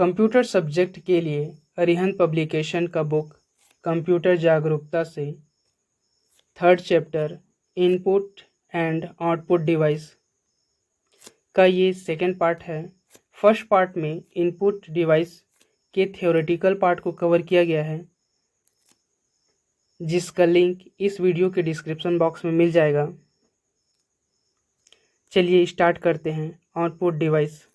Computer subject के लिए Arihant publication का बुक कंप्यूटर जागरूकता से 3rd chapter input and output device का ये 2nd पार्ट है। फर्स्ट पार्ट में इनपुट डिवाइस के थ्योरेटिकल पार्ट को कवर किया गया है, जिसका लिंक इस वीडियो के डिस्क्रिप्शन बॉक्स में मिल जाएगा। चलिए स्टार्ट करते हैं। Output device.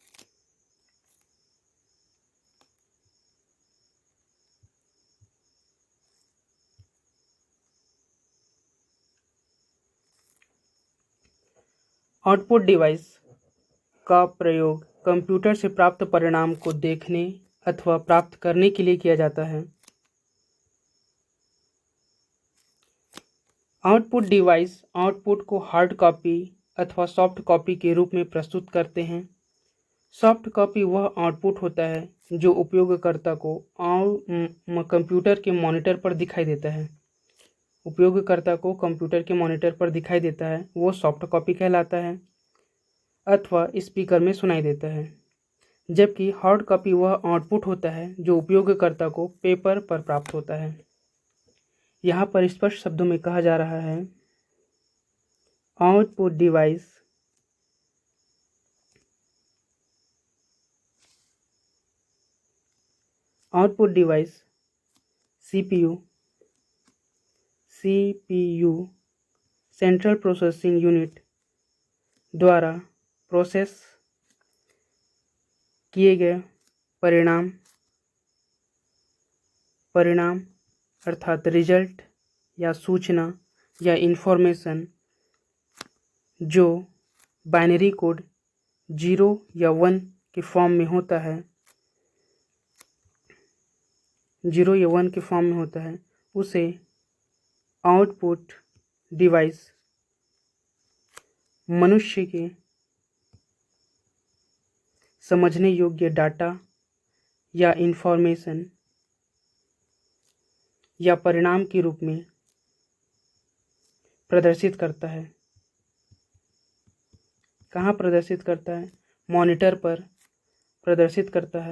आउटपुट डिवाइस का प्रयोग कंप्यूटर से प्राप्त परिणाम को देखने अथवा प्राप्त करने के लिए किया जाता है। आउटपुट डिवाइस आउटपुट को हार्ड कॉपी अथवा सॉफ्ट कॉपी के रूप में प्रस्तुत करते हैं। सॉफ्ट कॉपी वह आउटपुट होता है जो उपयोगकर्ता को कंप्यूटर के मॉनिटर पर दिखाई देता है। उपयोगकर्ता को कंप्यूटर के मॉनिटर पर दिखाई देता है, वो सॉफ्ट कॉपी कहलाता है अथवा स्पीकर में सुनाई देता है। जबकि हार्ड कॉपी वह आउटपुट होता है जो उपयोगकर्ता को पेपर पर प्राप्त होता है। यहाँ पर स्पष्ट शब्दों में कहा जा रहा है, output device CPU central processing unit द्वारा प्रोसेस किए गए परिणाम अर्थात रिजल्ट या सूचना या इंफॉर्मेशन जो बाइनरी कोड 0 या 1 के फॉर्म में होता है, उसे आउटपुट डिवाइस मनुष्य के समझने योग्य डाटा या इंफॉर्मेशन या परिणाम के रूप में प्रदर्शित करता है। कहाँ प्रदर्शित करता है? मॉनिटर पर प्रदर्शित करता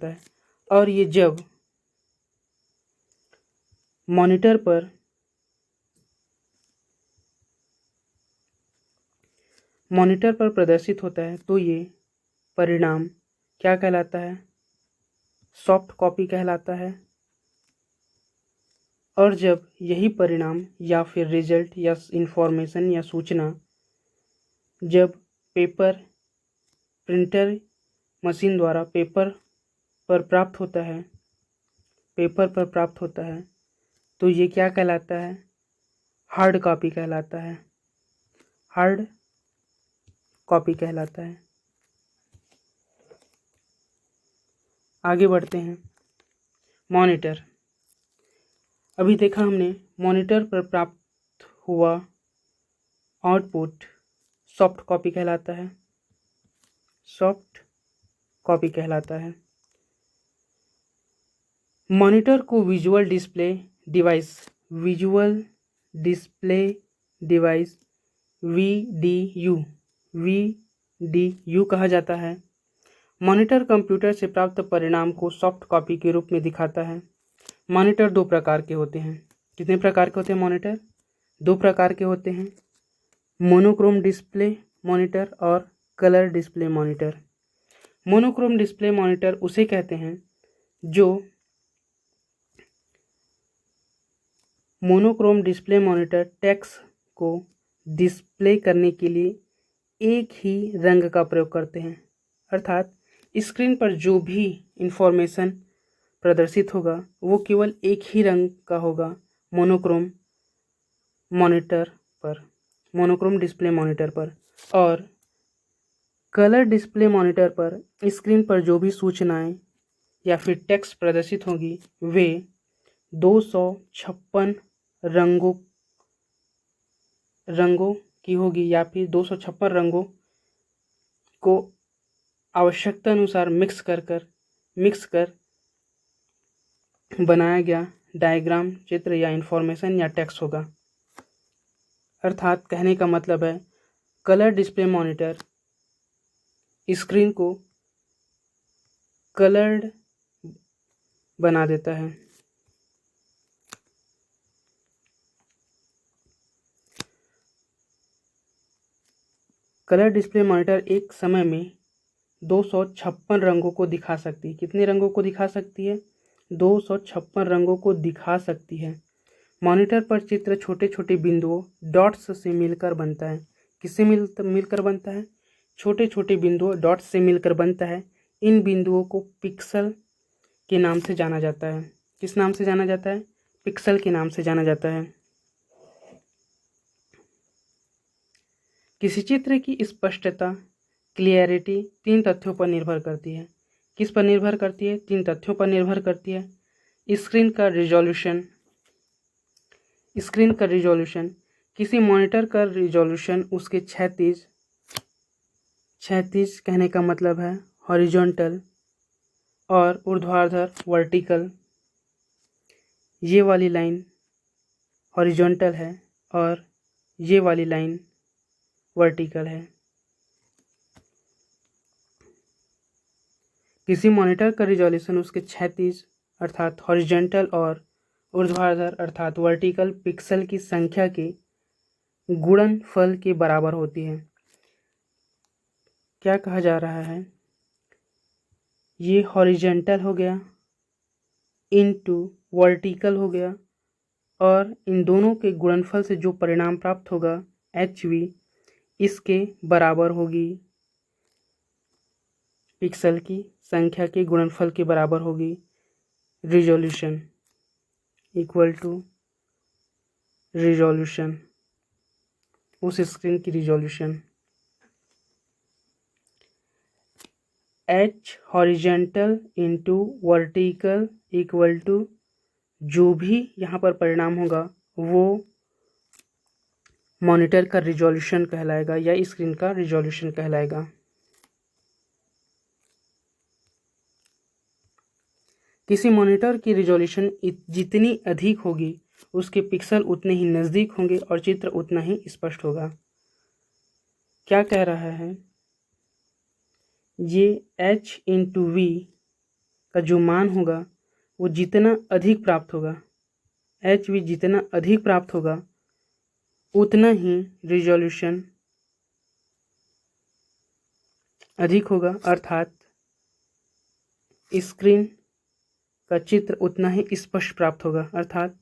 है। और ये जब मॉनिटर पर प्रदर्शित होता है तो ये परिणाम क्या कहलाता है? सॉफ्ट कॉपी कहलाता है। और जब यही परिणाम या फिर रिजल्ट या इंफॉर्मेशन या सूचना जब प्रिंटर मशीन द्वारा पेपर पर प्राप्त होता है तो ये क्या कहलाता है? हार्ड कॉपी कहलाता है। आगे बढ़ते हैं। मॉनिटर। अभी देखा हमने मॉनिटर पर प्राप्त हुआ आउटपुट सॉफ्ट कॉपी कहलाता है। मॉनिटर को विजुअल डिस्प्ले डिवाइस VDU कहा जाता है। मॉनिटर कंप्यूटर से प्राप्त परिणाम को सॉफ्ट कॉपी के रूप में दिखाता है। मॉनिटर 2 प्रकार के होते हैं। कितने प्रकार के होते हैं मॉनिटर? 2 प्रकार के होते हैं, मोनोक्रोम डिस्प्ले मॉनिटर और colour display monitor. Monochrome display monitor उसे कहते हैं जो मोनोक्रोम डिस्प्ले मॉनिटर टेक्स्ट को डिस्प्ले करने के लिए एक ही रंग का प्रयोग करते हैं, अर्थात स्क्रीन पर जो भी इंफॉर्मेशन प्रदर्शित होगा वो केवल एक ही रंग का होगा मोनोक्रोम डिस्प्ले मॉनिटर पर। और कलर डिस्प्ले मॉनिटर पर स्क्रीन पर जो भी सूचनाएं या फिर टेक्स्ट प्रदर्शित होगी वे 256 रंगों की होगी या फिर 256 रंगों को आवश्यकता अनुसार मिक्स कर बनाया गया डायग्राम, चित्र या इंफॉर्मेशन या टेक्स्ट होगा। अर्थात कहने का मतलब है कलर डिस्प्ले मॉनिटर स्क्रीन को कलर्ड बना देता है। कलर डिस्प्ले मॉनिटर एक समय में 256 रंगों को दिखा सकती है। कितने रंगों को दिखा सकती है? 256 रंगों को दिखा सकती है। मॉनिटर पर चित्र छोटे छोटे बिंदुओं डॉट्स से मिलकर बनता है। किससे मिलकर बनता है? छोटे छोटे बिंदुओं डॉट्स से मिलकर बनता है। इन बिंदुओं को पिक्सल के नाम से जाना जाता है। किस नाम से जाना जाता है? पिक्सल के नाम से जाना जाता है। किसी चित्र की स्पष्टता, क्लियरिटी 3 तथ्यों पर निर्भर करती है। किस पर निर्भर करती है? 3 तथ्यों पर निर्भर करती है। स्क्रीन का रिजोल्यूशन, किसी मॉनिटर का रिजोल्यूशन उसके क्षैतिज कहने का मतलब है हॉरिजॉन्टल और ऊर्ध्वाधर वर्टिकल। ये वाली लाइन हॉरिजॉन्टल है और ये वाली लाइन वर्टिकल है। किसी मॉनिटर का रिजोल्यूशन उसके क्षैतिज अर्थात हॉरिजॉन्टल और ऊर्ध्वाधर अर्थात वर्टिकल पिक्सल की संख्या के गुणनफल के बराबर होती है। क्या कहा जा रहा है? ये हॉरिजॉन्टल हो गया इनटू वर्टिकल हो गया और इन दोनों के गुणनफल से जो परिणाम प्राप्त होगा HV इसके बराबर होगी। पिक्सल की संख्या के गुणनफल के बराबर होगी। रिजोल्यूशन इक्वल टू रिजोल्यूशन, उस स्क्रीन की resolution. H horizontal into vertical equal to जो भी यहाँ पर परिणाम होगा वो मॉनिटर का रिजोल्यूशन कहलाएगा या स्क्रीन का रिजोल्यूशन कहलाएगा। किसी मॉनिटर की रिजोल्यूशन जितनी अधिक होगी उसके पिक्सल उतने ही नज़दीक होंगे और चित्र उतना ही स्पष्ट होगा। क्या कह रहा है? ये H इंटू V का जो मान होगा वो जितना अधिक प्राप्त होगा, HV जितना अधिक प्राप्त होगा उतना ही रिजोल्यूशन अधिक होगा अर्थात स्क्रीन का चित्र उतना ही स्पष्ट प्राप्त होगा अर्थात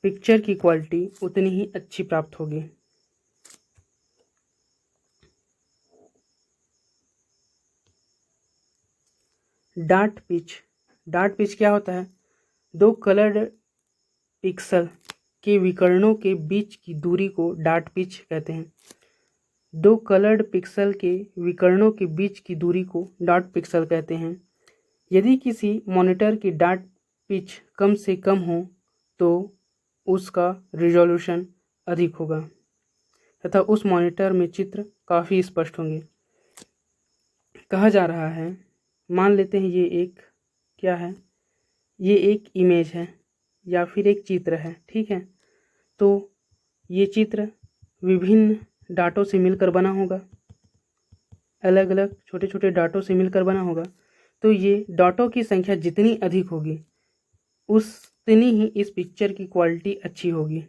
पिक्चर की क्वालिटी उतनी ही अच्छी प्राप्त होगी। डार्ट पिच क्या होता है? 2 कलर्ड पिक्सल के विकर्णों के बीच की दूरी को डार्ट पिच कहते हैं। 2 कलर्ड पिक्सल के विकर्णों के बीच की दूरी को डार्ट पिक्सल कहते हैं। यदि किसी मॉनिटर की डार्ट पिच कम से कम हो तो उसका रिजोल्यूशन अधिक होगा तथा उस मॉनिटर में चित्र काफ़ी स्पष्ट होंगे। कहा जा रहा है, मान लेते हैं ये एक क्या है? ये एक इमेज है या फिर एक चित्र है, ठीक है। तो ये चित्र विभिन्न डाटों से मिलकर बना होगा, अलग अलग छोटे छोटे डाटों से मिलकर बना होगा। तो ये डाटों की संख्या जितनी अधिक होगी उतनी ही इस पिक्चर की क्वालिटी अच्छी होगी।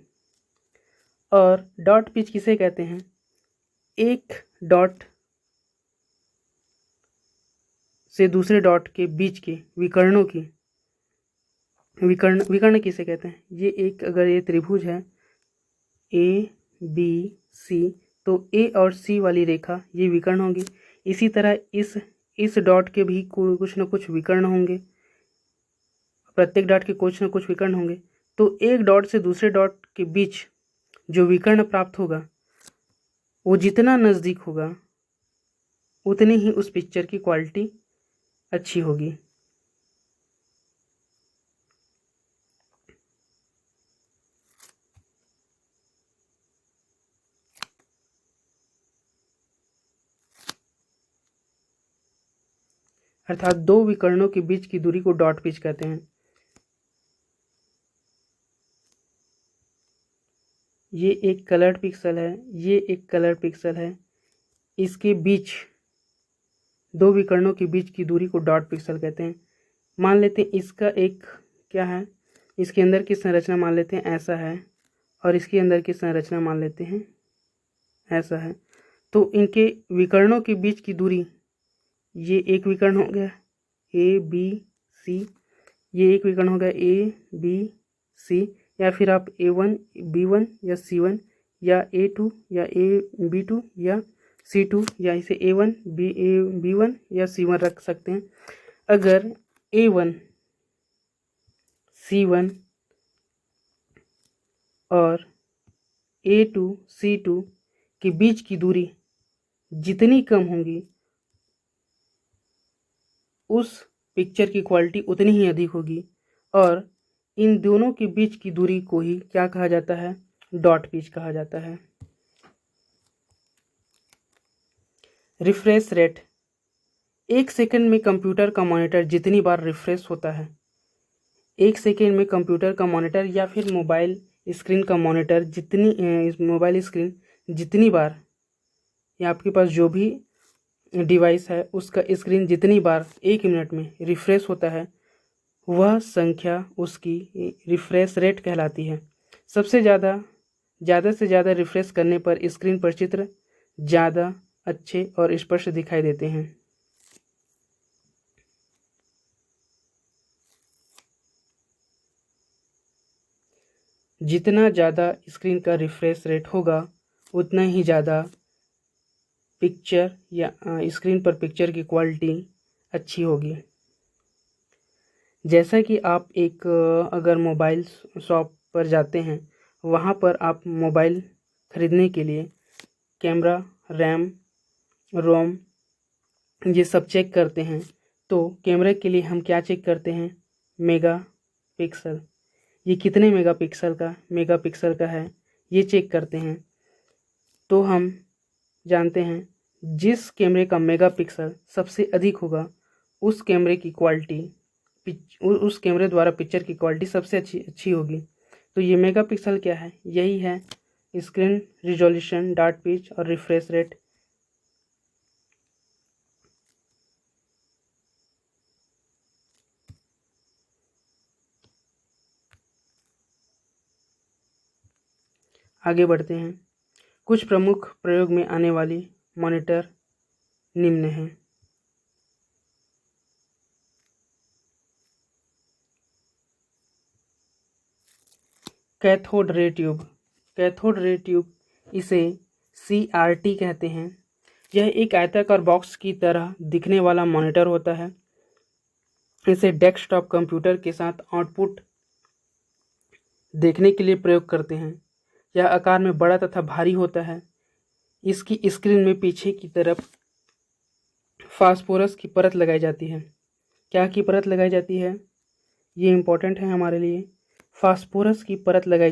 और डॉट पिच किसे कहते हैं? एक डॉट से दूसरे डॉट के बीच के विकर्णों की विकर्ण किसे कहते हैं? ये एक अगर ये त्रिभुज है ABC तो A और C वाली रेखा ये विकर्ण होंगी। इसी तरह इस डॉट के भी कुछ न कुछ विकर्ण होंगे, प्रत्येक डॉट के कुछ न कुछ विकर्ण होंगे। तो एक डॉट से दूसरे डॉट के बीच जो विकर्ण प्राप्त होगा वो जितना नज़दीक होगा उतनी ही उस पिक्चर की क्वालिटी अच्छी होगी। अर्थात 2 विकर्णों के बीच की दूरी को डॉट पिच कहते हैं। ये एक कलर्ड पिक्सल है, ये एक कलर पिक्सल है। इसके बीच दो विकर्णों के बीच की दूरी को डॉट पिक्सल कहते हैं। मान लेते हैं इसका एक क्या है, इसके अंदर की संरचना मान लेते हैं ऐसा है और इसके अंदर की संरचना मान लेते हैं ऐसा है। तो इनके विकर्णों के बीच की दूरी, ये एक विकर्ण हो गया ए बी सी, ये एक विकर्ण हो गया ए बी सी, या फिर आप A1 B1 या C1 या A2 या B2 या C2 या इसे A1 B1 या C1 रख सकते हैं। अगर A1 C1 और A2 C2 के बीच की दूरी जितनी कम होगी उस पिक्चर की क्वालिटी उतनी ही अधिक होगी, और इन दोनों के बीच की दूरी को ही क्या कहा जाता है, डॉट पिच कहा जाता है। रिफ्रेश रेट, 1 सेकंड में कंप्यूटर का मॉनिटर जितनी बार रिफ्रेश होता है, 1 सेकंड में कंप्यूटर का मॉनिटर या फिर मोबाइल स्क्रीन का मॉनिटर मोबाइल स्क्रीन जितनी बार, या आपके पास जो भी डिवाइस है उसका स्क्रीन जितनी बार 1 मिनट में रिफ्रेश होता है, वह संख्या उसकी रिफ्रेश रेट कहलाती है। सबसे ज़्यादा से ज़्यादा रिफ्रेश करने पर स्क्रीन पर चित्र ज़्यादा अच्छे और स्पष्ट दिखाई देते हैं। जितना ज़्यादा स्क्रीन का रिफ्रेश रेट होगा उतना ही ज़्यादा पिक्चर या स्क्रीन पर पिक्चर की क्वालिटी अच्छी होगी। जैसा कि आप एक अगर मोबाइल शॉप पर जाते हैं, वहाँ पर आप मोबाइल ख़रीदने के लिए कैमरा, रैम, रोम ये सब चेक करते हैं। तो कैमरे के लिए हम क्या चेक करते हैं, मेगा पिक्सल, ये कितने मेगापिक्सल का है ये चेक करते हैं। तो हम जानते हैं जिस कैमरे का मेगापिक्सल सबसे अधिक होगा उस कैमरे की क्वालिटी, उस कैमरे द्वारा पिक्चर की क्वालिटी सबसे अच्छी होगी। तो ये मेगापिक्सल क्या है, यही है स्क्रीन रिजोल्यूशन, डॉट पिच और रिफ्रेश रेट। आगे बढ़ते हैं। कुछ प्रमुख प्रयोग में आने वाली मॉनिटर निम्न हैं। कैथोड रे ट्यूब, इसे CRT कहते हैं। यह एक आयताकार बॉक्स की तरह दिखने वाला मॉनिटर होता है। इसे डेस्कटॉप कंप्यूटर के साथ आउटपुट देखने के लिए प्रयोग करते हैं। यह आकार में बड़ा तथा भारी होता है। इसकी स्क्रीन में पीछे की तरफ फास्फोरस की परत लगाई जाती है। क्या की परत लगाई जाती है, ये इम्पोर्टेंट है हमारे लिए। फास्फोरस की परत लगाई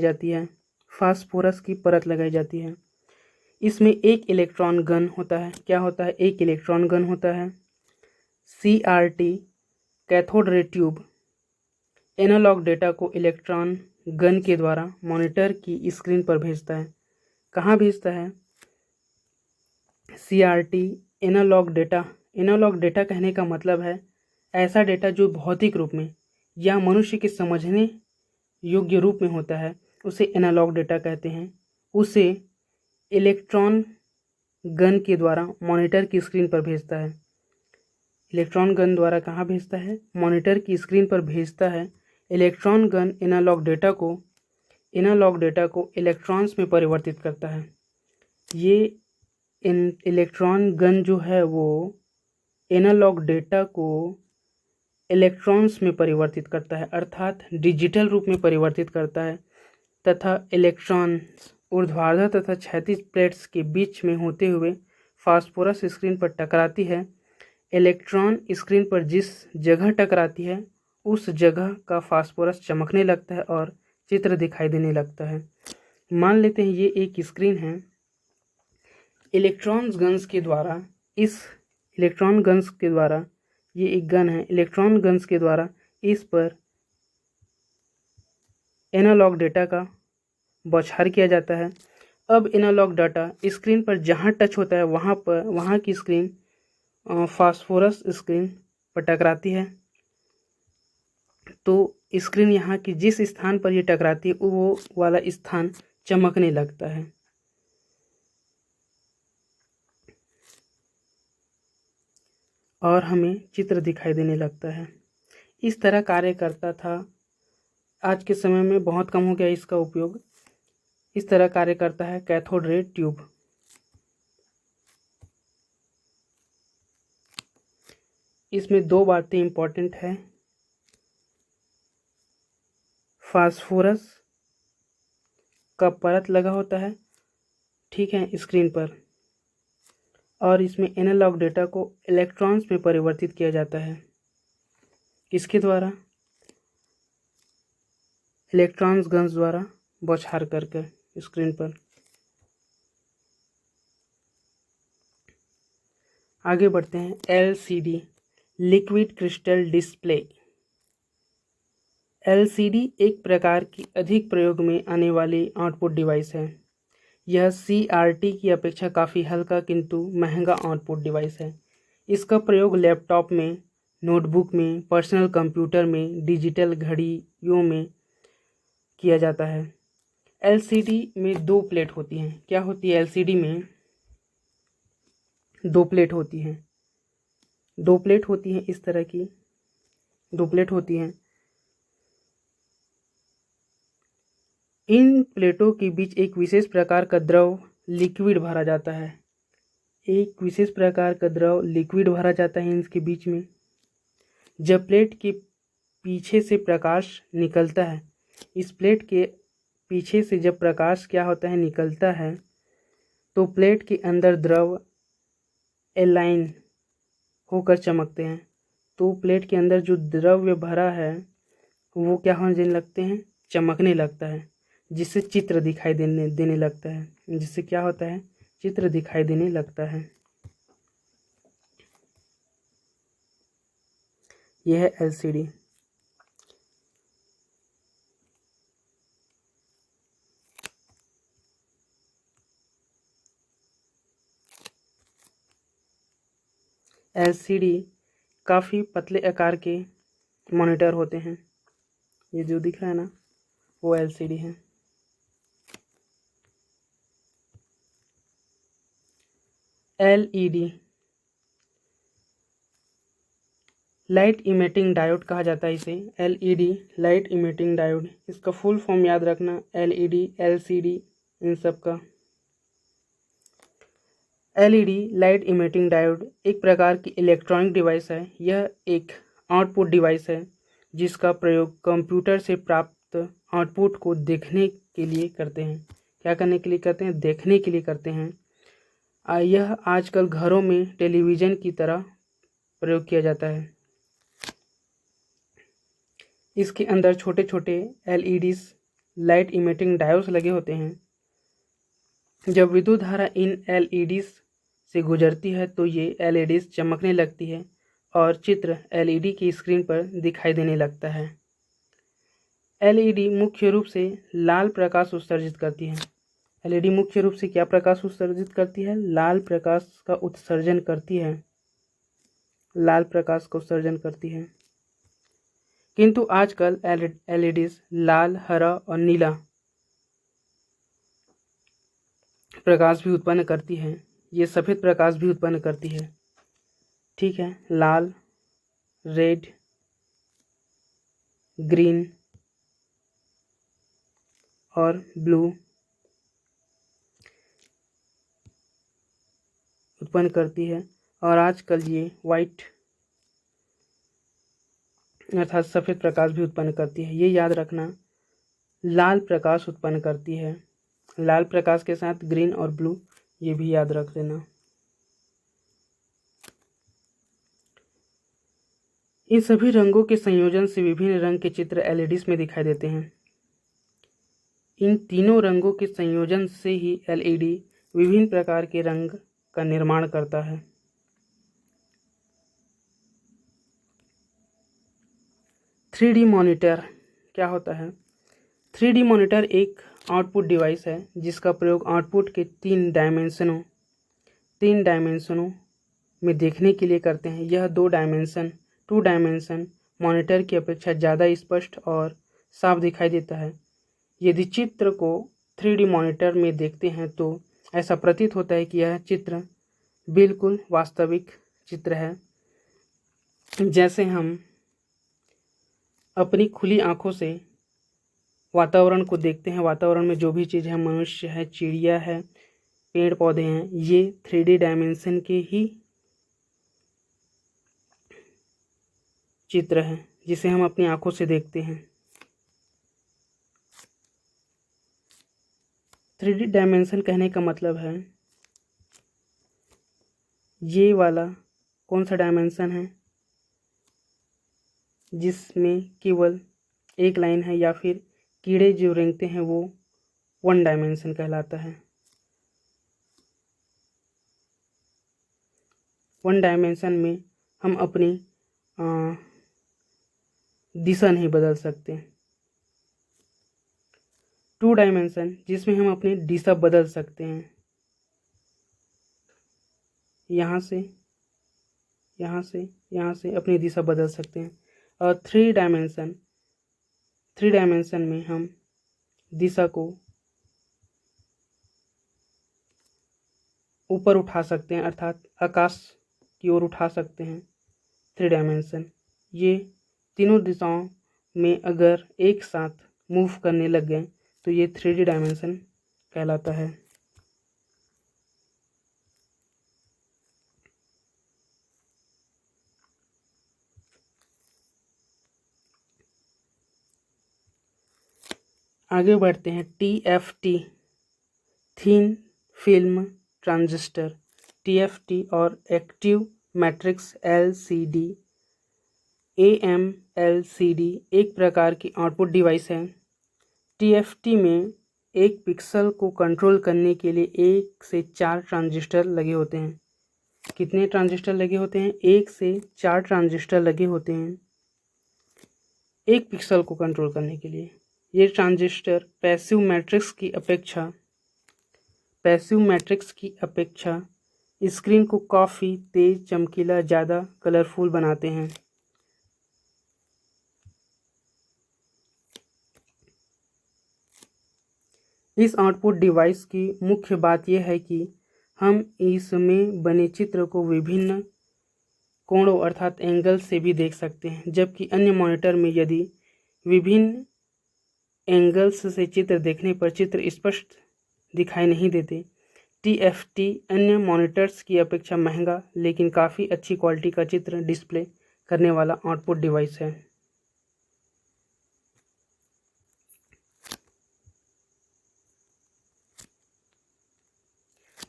जाती है। इसमें एक इलेक्ट्रॉन गन होता है। क्या होता है, एक इलेक्ट्रॉन गन होता है। CRT cathode ray tube analogue data को इलेक्ट्रॉन गन के द्वारा मॉनिटर की स्क्रीन पर भेजता है। कहाँ भेजता है, CRT एनालॉग डेटा कहने का मतलब है ऐसा डेटा जो भौतिक रूप में या मनुष्य के समझने योग्य रूप में होता है, उसे एनालॉग डेटा कहते हैं। उसे इलेक्ट्रॉन गन के द्वारा मॉनिटर की स्क्रीन पर भेजता है। इलेक्ट्रॉन गन द्वारा कहाँ भेजता है, मॉनिटर की स्क्रीन पर भेजता है। इलेक्ट्रॉन गन एनालॉग डेटा को इलेक्ट्रॉन्स में परिवर्तित करता है। ये इलेक्ट्रॉन गन जो है वो एनालॉग डेटा को इलेक्ट्रॉन्स में परिवर्तित करता है, अर्थात डिजिटल रूप में परिवर्तित करता है, तथा इलेक्ट्रॉन्स ऊर्ध्वाधर तथा क्षैतिज प्लेट्स के बीच में होते हुए फास्फोरस स्क्रीन पर टकराती है। इलेक्ट्रॉन स्क्रीन पर जिस जगह टकराती है उस जगह का फास्फोरस चमकने लगता है और चित्र दिखाई देने लगता है। मान लेते हैं ये एक स्क्रीन है। इलेक्ट्रॉन गन्स के द्वारा ये एक गन है। इलेक्ट्रॉन गन्स के द्वारा इस पर एनालॉग डेटा का बौछार किया जाता है। अब एनालॉग डाटा स्क्रीन पर जहाँ टच होता है वहाँ की स्क्रीन फास्फोरस स्क्रीन पर टकराती है, तो स्क्रीन यहाँ की जिस स्थान पर ये टकराती है वो वाला स्थान चमकने लगता है। और हमें चित्र दिखाई देने लगता है। इस तरह कार्य करता था। आज के समय में बहुत कम हो गया इसका उपयोग। इस तरह कार्य करता है कैथोड रे ट्यूब। इसमें दो बातें इम्पॉर्टेंट है। फास्फोरस का परत लगा होता है, ठीक है, स्क्रीन पर, और इसमें एनालॉग डेटा को इलेक्ट्रॉन्स में परिवर्तित किया जाता है। किसके द्वारा? इलेक्ट्रॉन्स गन्स द्वारा बौछार करके स्क्रीन पर। आगे बढ़ते हैं। LCD, liquid crystal display. LCD एक प्रकार की अधिक प्रयोग में आने वाली आउटपुट डिवाइस है। यह सीआरटी की अपेक्षा काफ़ी हल्का किंतु महंगा आउटपुट डिवाइस है। इसका प्रयोग लैपटॉप में, नोटबुक में, पर्सनल कंप्यूटर में, डिजिटल घड़ियों में किया जाता है। एलसीडी में दो प्लेट होती हैं। क्या होती है? एलसीडी में दो प्लेट होती हैं। दो प्लेट होती हैं, इस तरह की दो प्लेट होती हैं। इन प्लेटों के बीच एक विशेष प्रकार का द्रव लिक्विड भरा जाता है। एक विशेष प्रकार का द्रव लिक्विड भरा जाता है इनके बीच में। जब प्लेट के पीछे से प्रकाश निकलता है, इस प्लेट के पीछे से जब प्रकाश क्या होता है, निकलता है, तो प्लेट के अंदर द्रव एलाइन होकर चमकते हैं। तो प्लेट के अंदर जो द्रव्य भरा है वो क्या होने लगते हैं? चमकने लगता है, जिससे चित्र दिखाई देने लगता है। जिससे क्या होता है? चित्र दिखाई देने लगता है। यह है एलसीडी। एलसीडी काफ़ी पतले आकार के मॉनिटर होते हैं। ये जो दिख रहा है ना, वो एलसीडी है। एलईडी, लाइट इमिटिंग डायोड कहा जाता है इसे। LED, light emitting diode. इसका फुल फॉर्म याद रखना, एलईडी, एलसीडी, इन सब का। एलईडी, लाइट इमिटिंग डायोड, एक प्रकार की इलेक्ट्रॉनिक डिवाइस है। यह एक आउटपुट डिवाइस है जिसका प्रयोग कंप्यूटर से प्राप्त आउटपुट को देखने के लिए करते हैं। क्या करने के लिए करते हैं? देखने के लिए करते हैं। यह आजकल घरों में टेलीविज़न की तरह प्रयोग किया जाता है। इसके अंदर छोटे छोटे एलईडीज, लाइट इमिटिंग डायोड्स लगे होते हैं। जब विद्युत धारा इन एलईडीज से गुजरती है तो ये एलईडीज चमकने लगती है और चित्र एलईडी की स्क्रीन पर दिखाई देने लगता है। एलईडी मुख्य रूप से लाल प्रकाश उत्सर्जित करती है। एलईडी मुख्य रूप से क्या प्रकाश उत्सर्जित करती है? लाल प्रकाश का उत्सर्जन करती है। लाल प्रकाश का उत्सर्जन करती है। किंतु आजकल एलईडीज लाल, हरा और नीला प्रकाश भी उत्पन्न करती है। ये सफ़ेद प्रकाश भी उत्पन्न करती है, ठीक है। लाल, रेड, ग्रीन और ब्लू उत्पन्न करती है। और आजकल ये वाइट अर्थात सफ़ेद प्रकाश भी उत्पन्न करती है। ये याद रखना, लाल प्रकाश उत्पन्न करती है। लाल प्रकाश के साथ ग्रीन और ब्लू, ये भी याद रख लेना। इन सभी रंगों के संयोजन से विभिन्न रंग के चित्र एलईडीज में दिखाई देते हैं। इन तीनों रंगों के संयोजन से ही एलईडी विभिन्न प्रकार के रंग का निर्माण करता है। थ्री डी मॉनिटर क्या होता है? 3D मॉनिटर एक आउटपुट डिवाइस है जिसका प्रयोग आउटपुट के तीन डायमेंशनों में देखने के लिए करते हैं। यह टू डायमेंशन मॉनिटर की अपेक्षा ज़्यादा स्पष्ट और साफ दिखाई देता है। यदि चित्र को 3D मॉनिटर में देखते हैं तो ऐसा प्रतीत होता है कि यह चित्र बिल्कुल वास्तविक चित्र है, जैसे हम अपनी खुली आँखों से वातावरण को देखते हैं। वातावरण में जो भी चीज़ है, मनुष्य है, चिड़िया है, पेड़ पौधे हैं, ये 3D डायमेंशन के ही चित्र है जिसे हम अपनी आँखों से देखते हैं। 3D डायमेंशन कहने का मतलब है ये वाला कौन सा डायमेंशन है जिसमें केवल एक लाइन है, या फिर कीड़े जो रेंगते हैं वो 1 डायमेंशन कहलाता है। 1 डायमेंशन में हम अपनी दिशा नहीं बदल सकते। 2 डायमेंशन जिसमें हम अपनी दिशा बदल सकते हैं, यहाँ से यहाँ से यहाँ से अपनी दिशा बदल सकते हैं। और 3 डायमेंशन में हम दिशा को ऊपर उठा सकते हैं, अर्थात आकाश की ओर उठा सकते हैं। 3 डायमेंशन ये तीनों दिशाओं में अगर एक साथ मूव करने लग गए तो ये 3D डायमेंशन कहलाता है। आगे बढ़ते हैं। TFT thin film transistor, TFT और एक्टिव मैट्रिक्स LCD AMLCD एक प्रकार की आउटपुट डिवाइस है। TFT में एक पिक्सल को कंट्रोल करने के लिए 1 से 4 ट्रांजिस्टर लगे होते हैं। कितने ट्रांजिस्टर लगे होते हैं? 1 से 4 ट्रांजिस्टर लगे होते हैं एक पिक्सल को कंट्रोल करने के लिए। ये ट्रांजिस्टर पैसिव मैट्रिक्स की अपेक्षा स्क्रीन को काफ़ी तेज, चमकीला, ज़्यादा कलरफुल बनाते हैं। इस आउटपुट डिवाइस की मुख्य बात यह है कि हम इसमें बने चित्र को विभिन्न कोणों अर्थात एंगल से भी देख सकते हैं, जबकि अन्य मॉनिटर में यदि विभिन्न एंगल्स से चित्र देखने पर चित्र स्पष्ट दिखाई नहीं देते। TFT अन्य मॉनिटर्स की अपेक्षा महंगा लेकिन काफ़ी अच्छी क्वालिटी का चित्र डिस्प्ले करने वाला आउटपुट डिवाइस है।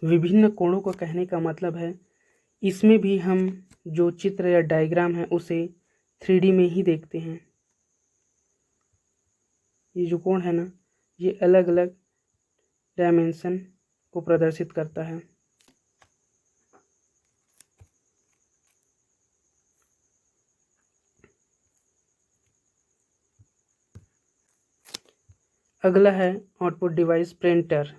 विभिन्न कोणों को कहने का मतलब है इसमें भी हम जो चित्र या डायग्राम है उसे 3D में ही देखते हैं। ये जो कोण है ना, ये अलग अलग डायमेंशन को प्रदर्शित करता है। अगला है आउटपुट डिवाइस प्रिंटर।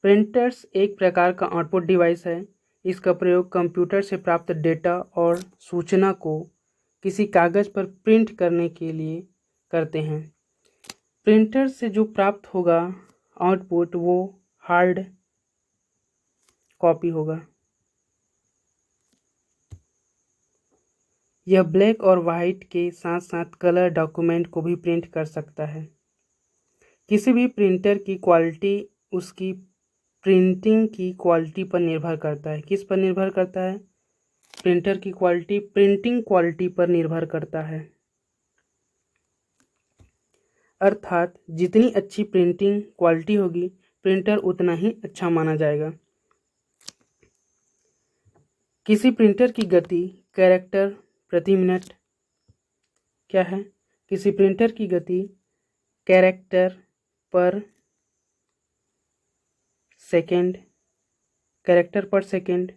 प्रिंटर्स एक प्रकार का आउटपुट डिवाइस है। इसका प्रयोग कंप्यूटर से प्राप्त डेटा और सूचना को किसी कागज़ पर प्रिंट करने के लिए करते हैं। प्रिंटर से जो प्राप्त होगा आउटपुट वो हार्ड कॉपी होगा। यह ब्लैक और वाइट के साथ साथ कलर डॉक्यूमेंट को भी प्रिंट कर सकता है। किसी भी प्रिंटर की क्वालिटी उसकी प्रिंटिंग की क्वालिटी पर निर्भर करता है। किस पर निर्भर करता है? प्रिंटर की क्वालिटी प्रिंटिंग क्वालिटी पर निर्भर करता है। अर्थात जितनी अच्छी प्रिंटिंग क्वालिटी होगी प्रिंटर उतना ही अच्छा माना जाएगा। किसी प्रिंटर की गति कैरेक्टर प्रति मिनट क्या है? किसी प्रिंटर की गति कैरेक्टर पर सेकेंड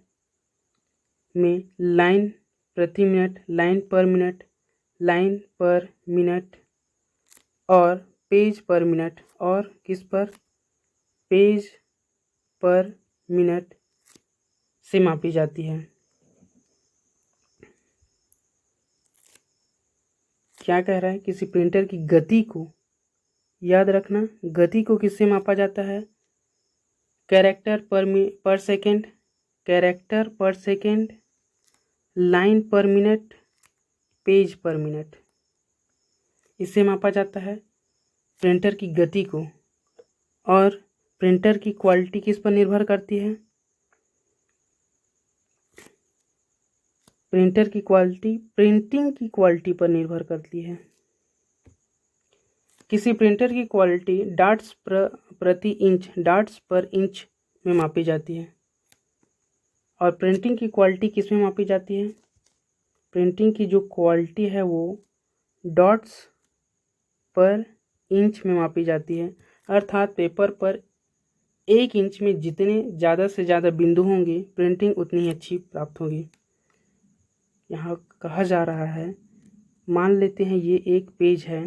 में लाइन प्रति मिनट, लाइन पर मिनट और पेज पर मिनट और किस पर, पेज पर मिनट से मापी जाती है। क्या कह रहा है, किसी प्रिंटर की गति को, याद रखना गति को किससे मापा जाता है, कैरेक्टर पर सेकेंड, कैरेक्टर पर सेकेंड, लाइन पर मिनट, पेज पर मिनट, इससे मापा जाता है प्रिंटर की गति को। और प्रिंटर की क्वालिटी किस पर निर्भर करती है, प्रिंटर की क्वालिटी प्रिंटिंग की क्वालिटी पर निर्भर करती है। किसी प्रिंटर की क्वालिटी डॉट्स प्रति इंच, डॉट्स पर इंच में मापी जाती है। और प्रिंटिंग की क्वालिटी किस में मापी जाती है, प्रिंटिंग की जो क्वालिटी है वो डॉट्स पर इंच में मापी जाती है। अर्थात पेपर पर 1 इंच में जितने ज़्यादा से ज़्यादा बिंदु होंगे प्रिंटिंग उतनी ही अच्छी प्राप्त होगी। यहाँ कहा जा रहा है, मान लेते हैं ये एक पेज है,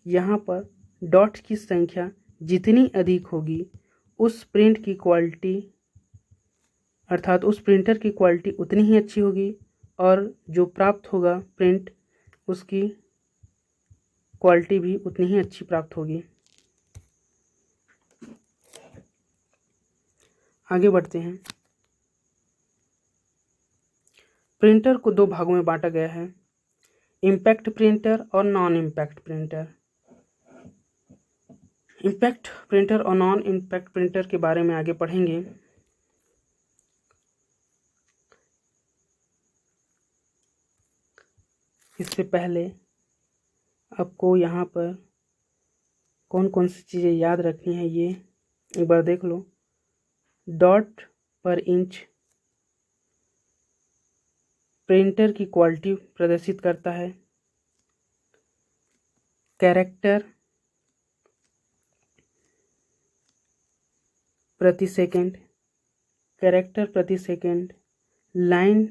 यहाँ पर डॉट की संख्या जितनी अधिक होगी उस प्रिंट की क्वालिटी, अर्थात उस प्रिंटर की क्वालिटी उतनी ही अच्छी होगी और जो प्राप्त होगा प्रिंट उसकी क्वालिटी भी उतनी ही अच्छी प्राप्त होगी। आगे बढ़ते हैं। प्रिंटर को 2 भागों में बांटा गया है, इम्पैक्ट प्रिंटर और non impact printer. Impact printer और नॉन इम्पैक्ट प्रिंटर के बारे में आगे पढ़ेंगे। इससे पहले आपको यहाँ पर कौन कौन सी चीज़ें याद रखनी है ये एक बार देख लो। डॉट पर इंच प्रिंटर की क्वालिटी प्रदर्शित करता है। कैरेक्टर प्रति सेकंड, कैरेक्टर प्रति सेकंड, लाइन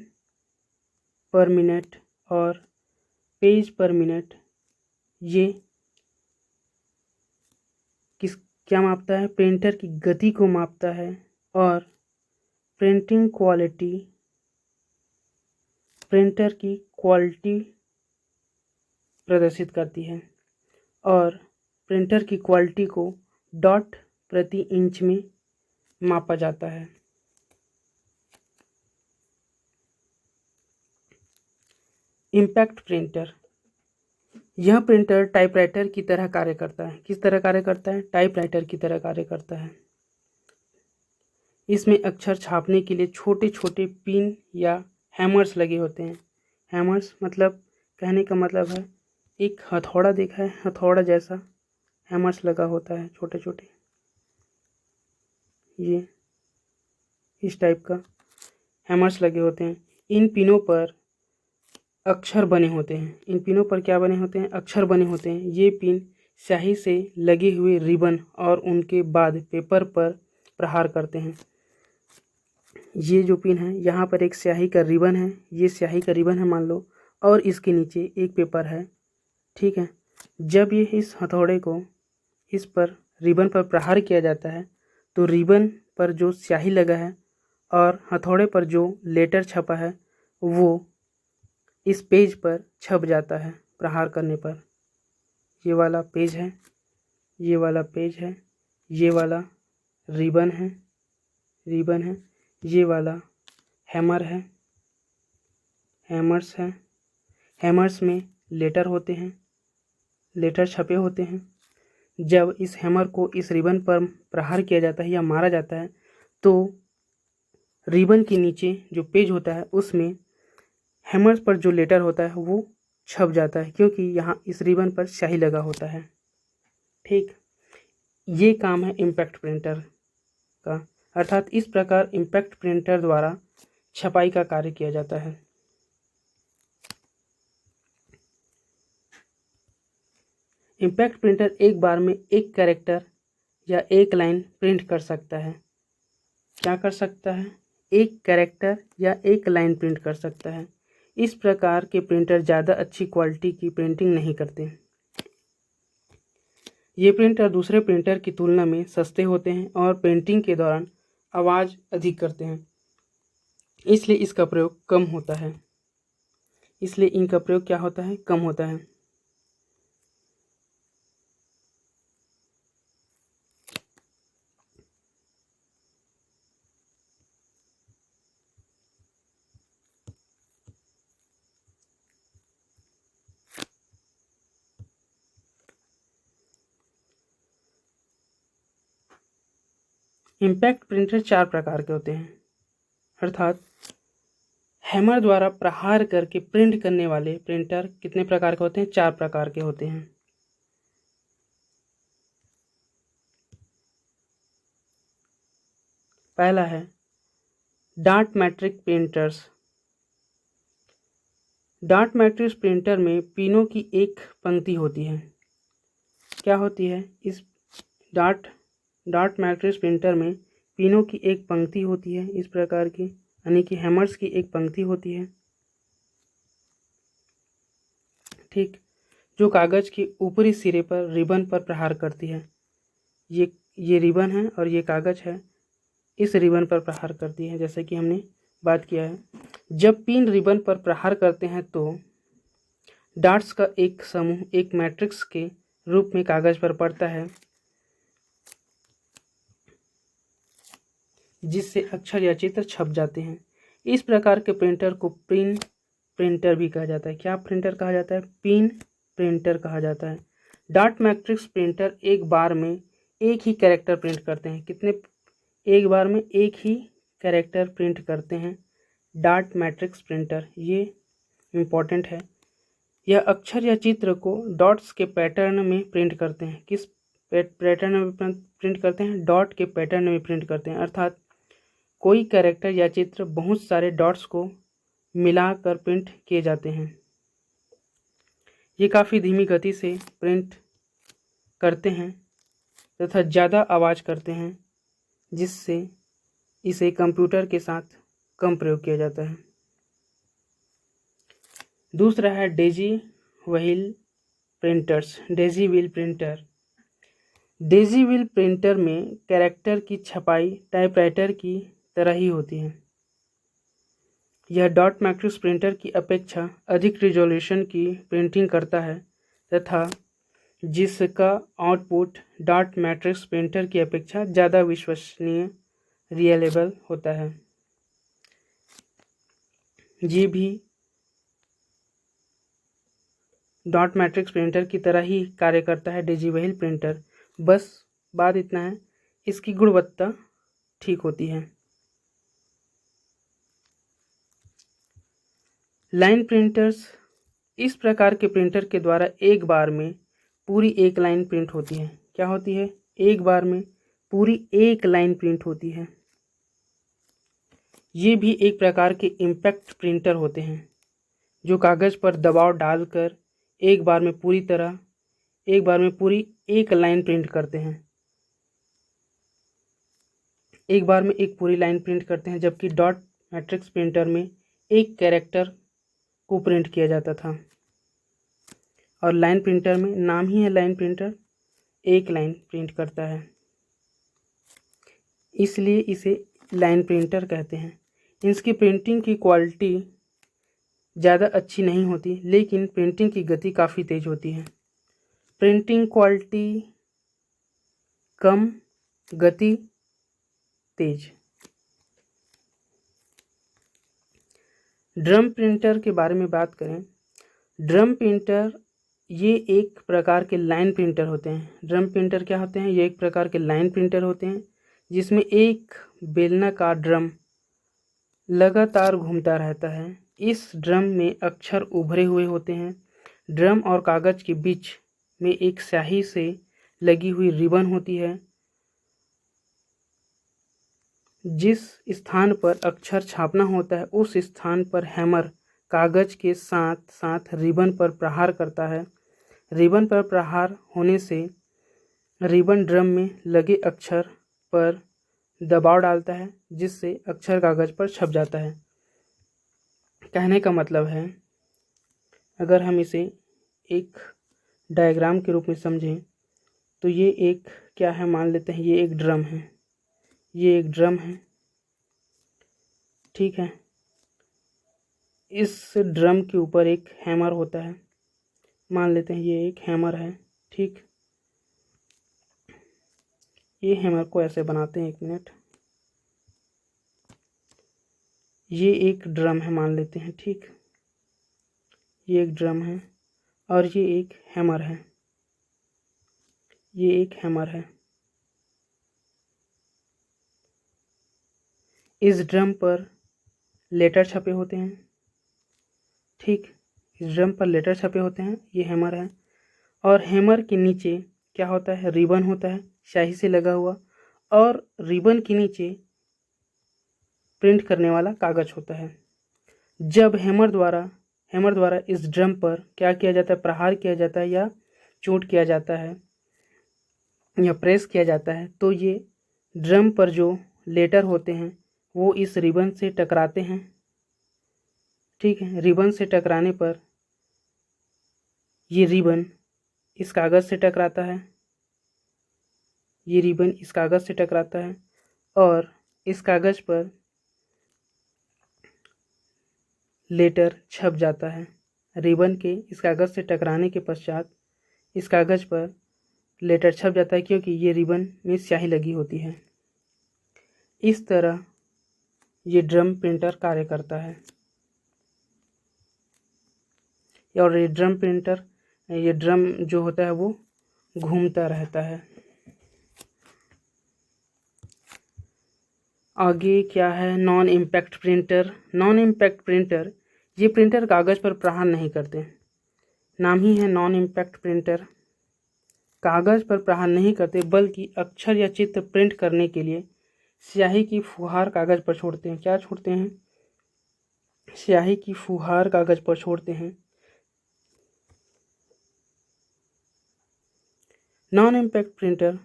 पर मिनट और पेज पर मिनट, ये क्या मापता है, प्रिंटर की गति को मापता है। और प्रिंटिंग क्वालिटी, प्रिंटर की क्वालिटी प्रदर्शित करती है। और प्रिंटर की क्वालिटी को डॉट प्रति इंच में मापा जाता है। इम्पैक्ट प्रिंटर, यह प्रिंटर टाइपराइटर की तरह कार्य करता है। किस तरह कार्य करता है, टाइपराइटर की तरह कार्य करता है। इसमें अक्षर छापने के लिए छोटे छोटे पिन या हैमर्स लगे होते हैं। हैमर्स मतलब, कहने का मतलब है एक हथौड़ा देखा है, हथौड़ा जैसा हैमर्स लगा होता है छोटे छोटे, ये इस टाइप का हैमर्स लगे होते हैं। इन पिनों पर अक्षर बने होते हैं। इन पिनों पर क्या बने होते हैं, अक्षर बने होते हैं। ये पिन स्याही से लगे हुए रिबन और उनके बाद पेपर पर प्रहार करते हैं। ये जो पिन है, यहाँ पर एक स्याही का रिबन है, ये स्याही का रिबन है मान लो, और इसके नीचे एक पेपर है, ठीक है। जब ये इस हथौड़े को इस पर रिबन पर प्रहार किया जाता है तो रिबन पर जो स्याही लगा है और हथौड़े पर जो लेटर छपा है वो इस पेज पर छप जाता है प्रहार करने पर। ये वाला पेज है, ये वाला पेज है, ये वाला रिबन है, रिबन है, ये वाला हैमर है, हैमर्स है। हैमर्स में लेटर होते हैं, लेटर छपे होते हैं। जब इस हैमर को इस रिबन पर प्रहार किया जाता है या मारा जाता है तो रिबन के नीचे जो पेज होता है उसमें हैमर्स पर जो लेटर होता है वो छप जाता है, क्योंकि यहाँ इस रिबन पर स्याही लगा होता है, ठीक। ये काम है इम्पैक्ट प्रिंटर का। अर्थात इस प्रकार इम्पैक्ट प्रिंटर द्वारा छपाई का कार्य किया जाता है। इम्पैक्ट प्रिंटर एक बार में एक कैरेक्टर या एक लाइन प्रिंट कर सकता है। क्या कर सकता है, एक कैरेक्टर या एक लाइन प्रिंट कर सकता है। इस प्रकार के प्रिंटर ज़्यादा अच्छी क्वालिटी की प्रिंटिंग नहीं करते। ये प्रिंटर दूसरे प्रिंटर की तुलना में सस्ते होते हैं और प्रिंटिंग के दौरान आवाज़ अधिक करते हैं, इसलिए इसका प्रयोग कम होता है। इसलिए इनका प्रयोग क्या होता है? कम होता है। इम्पैक्ट प्रिंटर 4 प्रकार के होते हैं, अर्थात हैमर द्वारा प्रहार करके प्रिंट करने वाले प्रिंटर कितने प्रकार के होते हैं? 4 प्रकार के होते हैं। पहला है डार्ट मैट्रिक प्रिंटर्स। डार्ट मैट्रिक्स प्रिंटर में पिनों की एक पंक्ति होती है। क्या होती है? इस डार्ट मैट्रिक्स प्रिंटर में पिनों की एक पंक्ति होती है, इस प्रकार की, यानी कि हैमर्स की एक पंक्ति होती है, ठीक, जो कागज़ के ऊपरी सिरे पर रिबन पर प्रहार करती है। ये रिबन है और ये कागज़ है, इस रिबन पर प्रहार करती है, जैसे कि हमने बात किया है। जब पिन रिबन पर प्रहार करते हैं तो डार्ट्स का एक समूह एक मैट्रिक्स के रूप में कागज़ पर पड़ता है, जिससे अक्षर या चित्र छप जाते हैं। इस प्रकार के प्रिंटर को पिन प्रिंटर भी कहा जाता है। क्या प्रिंटर कहा जाता है? पिन प्रिंटर कहा जाता है। डार्ट मैट्रिक्स प्रिंटर एक बार में एक ही कैरेक्टर प्रिंट करते हैं। कितने? एक बार में एक ही कैरेक्टर प्रिंट करते हैं डार्ट मैट्रिक्स प्रिंटर। ये इम्पॉर्टेंट है। यह अक्षर या चित्र को डॉट्स के पैटर्न में प्रिंट करते हैं। किस पैटर्न में प्रिंट करते हैं? डॉट के पैटर्न में प्रिंट करते हैं, अर्थात कोई कैरेक्टर या चित्र बहुत सारे डॉट्स को मिलाकर प्रिंट किए जाते हैं। ये काफ़ी धीमी गति से प्रिंट करते हैं तथा ज़्यादा आवाज़ करते हैं, जिससे इसे कंप्यूटर के साथ कम प्रयोग किया जाता है। दूसरा है Daisy wheel printers. Daisy wheel printer. Daisy wheel printer में कैरेक्टर की छपाई टाइपराइटर की तरह ही होती है। यह डॉट मैट्रिक्स प्रिंटर की अपेक्षा अधिक रिजोल्यूशन की प्रिंटिंग करता है तथा जिसका आउटपुट डॉट मैट्रिक्स प्रिंटर की अपेक्षा ज़्यादा विश्वसनीय रिलायबल होता है। ये भी डॉट मैट्रिक्स प्रिंटर की तरह ही कार्य करता है, डेजी व्हील प्रिंटर। बस बात इतना है, इसकी गुणवत्ता ठीक होती है। Line printers. इस प्रकार के प्रिंटर के द्वारा एक बार में पूरी एक लाइन प्रिंट होती है। क्या होती है? एक बार में पूरी एक लाइन प्रिंट होती है। ये भी एक प्रकार के इम्पैक्ट प्रिंटर होते हैं, जो कागज़ पर दबाव डालकर एक बार में पूरी एक लाइन प्रिंट करते हैं। एक बार में एक पूरी लाइन प्रिंट करते हैं, जबकि डॉट मैट्रिक्स प्रिंटर में एक कैरेक्टर को प्रिंट किया जाता था। और लाइन प्रिंटर में, नाम ही है लाइन प्रिंटर, एक लाइन प्रिंट करता है, इसलिए इसे लाइन प्रिंटर कहते हैं। इसकी प्रिंटिंग की क्वालिटी ज़्यादा अच्छी नहीं होती, लेकिन प्रिंटिंग की गति काफ़ी तेज़ होती है। प्रिंटिंग क्वालिटी कम, गति तेज। ड्रम प्रिंटर के बारे में बात करें। ड्रम प्रिंटर ये एक प्रकार के लाइन प्रिंटर होते हैं। ड्रम प्रिंटर क्या होते हैं? ये एक प्रकार के लाइन प्रिंटर होते हैं, जिसमें एक बेलनाकार ड्रम लगातार घूमता रहता है। इस ड्रम में अक्षर उभरे हुए होते हैं। ड्रम और कागज़ के बीच में एक स्याही से लगी हुई रिबन होती है। जिस स्थान पर अक्षर छापना होता है, उस स्थान पर हैमर कागज़ के साथ साथ रिबन पर प्रहार करता है। रिबन पर प्रहार होने से रिबन ड्रम में लगे अक्षर पर दबाव डालता है, जिससे अक्षर कागज़ पर छप जाता है। कहने का मतलब है, अगर हम इसे एक डायग्राम के रूप में समझें तो ये एक क्या है, मान लेते हैं ये एक ड्रम है, ये एक ड्रम है, ठीक है। इस ड्रम के ऊपर एक हैमर होता है, मान लेते हैं ये एक हैमर है, ठीक। ये हैमर को ऐसे बनाते हैं, 1 मिनट। ये एक ड्रम है मान लेते हैं, ठीक। ये एक ड्रम है और ये एक हैमर है, ये एक हैमर है। इस ड्रम पर लेटर छपे होते हैं, ठीक। इस ड्रम पर लेटर छपे होते हैं, ये हैमर है। और हैमर के नीचे क्या होता है, रिबन होता है स्याही से लगा हुआ, और रिबन के नीचे प्रिंट करने वाला कागज होता है। जब हैमर द्वारा इस ड्रम पर क्या किया जाता है, प्रहार किया जाता है या चोट किया जाता है या प्रेस किया जाता है, तो ये ड्रम पर जो लेटर होते हैं वो इस रिबन से टकराते हैं, ठीक है। रिबन से टकराने पर ये रिबन इस कागज़ से टकराता है, ये रिबन इस कागज़ से टकराता है और इस कागज़ पर लेटर छप जाता है। रिबन के इस कागज़ से टकराने के पश्चात इस कागज़ पर लेटर छप जाता है, क्योंकि ये रिबन में स्याही लगी होती है। इस तरह ये ड्रम प्रिंटर कार्य करता है। और ये ड्रम जो होता है वो घूमता रहता है। आगे क्या है, non impact printer. Non impact printer, ये प्रिंटर कागज़ पर प्रहार नहीं करते, नाम ही है नॉन इम्पैक्ट प्रिंटर। कागज़ पर प्रहार नहीं करते बल्कि अक्षर या चित्र प्रिंट करने के लिए स्याही की फुहार कागज़ पर छोड़ते हैं। क्या छोड़ते हैं, स्याही की फुहार कागज़ पर छोड़ते हैं। नॉन इम्पैक्ट प्रिंटर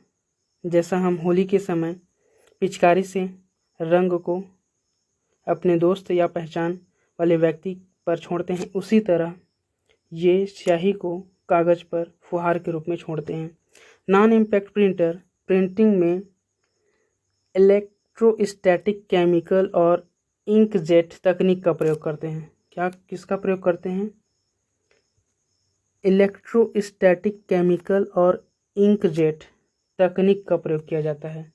जैसा हम होली के समय पिचकारी से रंग को अपने दोस्त या पहचान वाले व्यक्ति पर छोड़ते हैं, उसी तरह ये स्याही को कागज़ पर फुहार के रूप में छोड़ते हैं। नॉन इम्पैक्ट प्रिंटर प्रिंटिंग में इलेक्ट्रोस्टैटिक, केमिकल और इंकजेट तकनीक का प्रयोग करते हैं। क्या, किसका प्रयोग करते हैं, इलेक्ट्रोस्टैटिक, केमिकल और इंकजेट तकनीक का प्रयोग किया जाता है।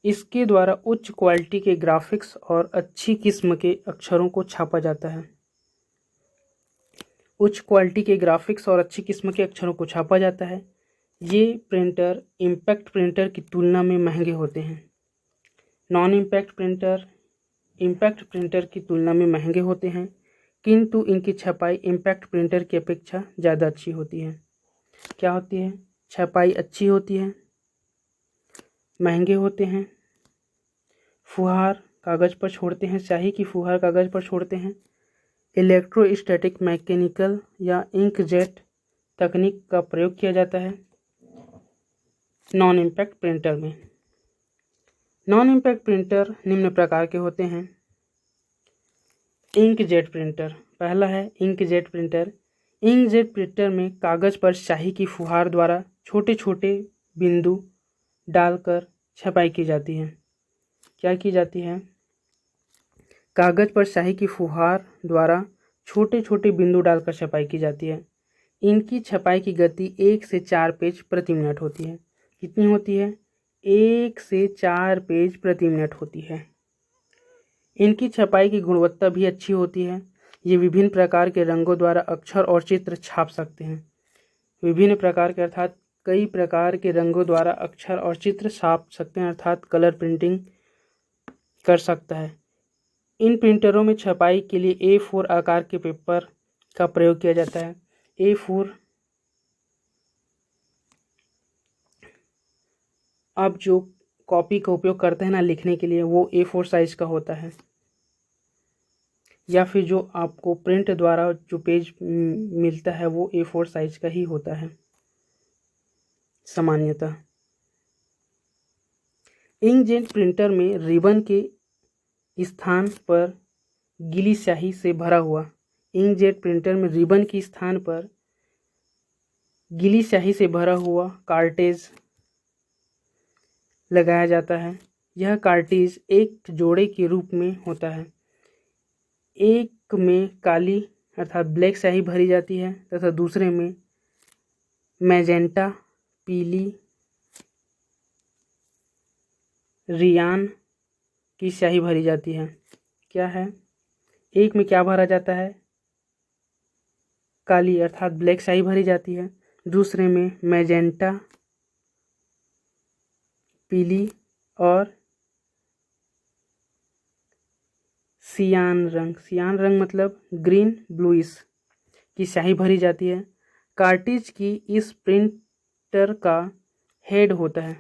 इसके द्वारा उच्च क्वालिटी के ग्राफिक्स और अच्छी किस्म के अक्षरों को छापा जाता है। उच्च क्वालिटी के ग्राफिक्स और अच्छी किस्म के अक्षरों को छापा जाता है। ये प्रिंटर इम्पैक्ट प्रिंटर की तुलना में महंगे होते हैं। Non impact printer impact printer की तुलना में महंगे होते हैं, किंतु इनकी छपाई इम्पैक्ट प्रिंटर की अपेक्षा ज़्यादा अच्छी होती है। क्या होती है, छपाई अच्छी होती है, महंगे होते हैं, फुहार कागज़ पर छोड़ते हैं, स्याही की फुहार कागज़ पर छोड़ते हैं। इलेक्ट्रोस्टैटिक, मैकेनिकल या इंकजेट तकनीक का प्रयोग किया जाता है नॉन इम्पैक्ट प्रिंटर में। नॉन इम्पैक्ट प्रिंटर निम्न प्रकार के होते हैं। इंकजेट प्रिंटर, पहला है इंकजेट प्रिंटर। इंकजेट प्रिंटर में कागज़ पर स्याही की फुहार द्वारा छोटे छोटे बिंदु डालकर छपाई की जाती है। क्या की जाती है, कागज़ पर स्याही की फुहार द्वारा छोटे छोटे बिंदु डालकर छपाई की जाती है। इनकी छपाई की गति 1 से 4 पेज प्रति मिनट होती है। कितनी होती है, 1 से 4 पेज प्रति मिनट होती है। इनकी छपाई की गुणवत्ता भी अच्छी होती है। ये विभिन्न प्रकार के रंगों द्वारा अक्षर और चित्र छाप सकते हैं। विभिन्न प्रकार के अर्थात कई प्रकार के रंगों द्वारा अक्षर और चित्र छाप सकते हैं, अर्थात कलर प्रिंटिंग कर सकता है। इन प्रिंटरों में छपाई के लिए A4 आकार के पेपर का प्रयोग किया जाता है। A4 आप जो कॉपी का उपयोग करते हैं ना लिखने के लिए, वो A4 साइज का होता है, या फिर जो आपको प्रिंट द्वारा जो पेज मिलता है वो A4 साइज का ही होता है सामान्यतः। इंकजेट प्रिंटर में रिबन के स्थान पर गीली स्याही से भरा हुआ इंकजेट प्रिंटर में रिबन के स्थान पर गीली स्याही से भरा हुआ कार्टेज लगाया जाता है। यह कार्टेज एक जोड़े के रूप में होता है। एक में काली अर्थात ब्लैक स्याही भरी जाती है तथा दूसरे में मैजेंटा पीली रियान की स्याही भरी जाती है। क्या है? एक में क्या भरा जाता है? काली अर्थात ब्लैक स्याही भरी जाती है। दूसरे में मैजेंटा पीली और सियान रंग मतलब ग्रीन ब्लूइश की स्याही भरी जाती है। कार्टिज की इस प्रिंटर का हेड होता है।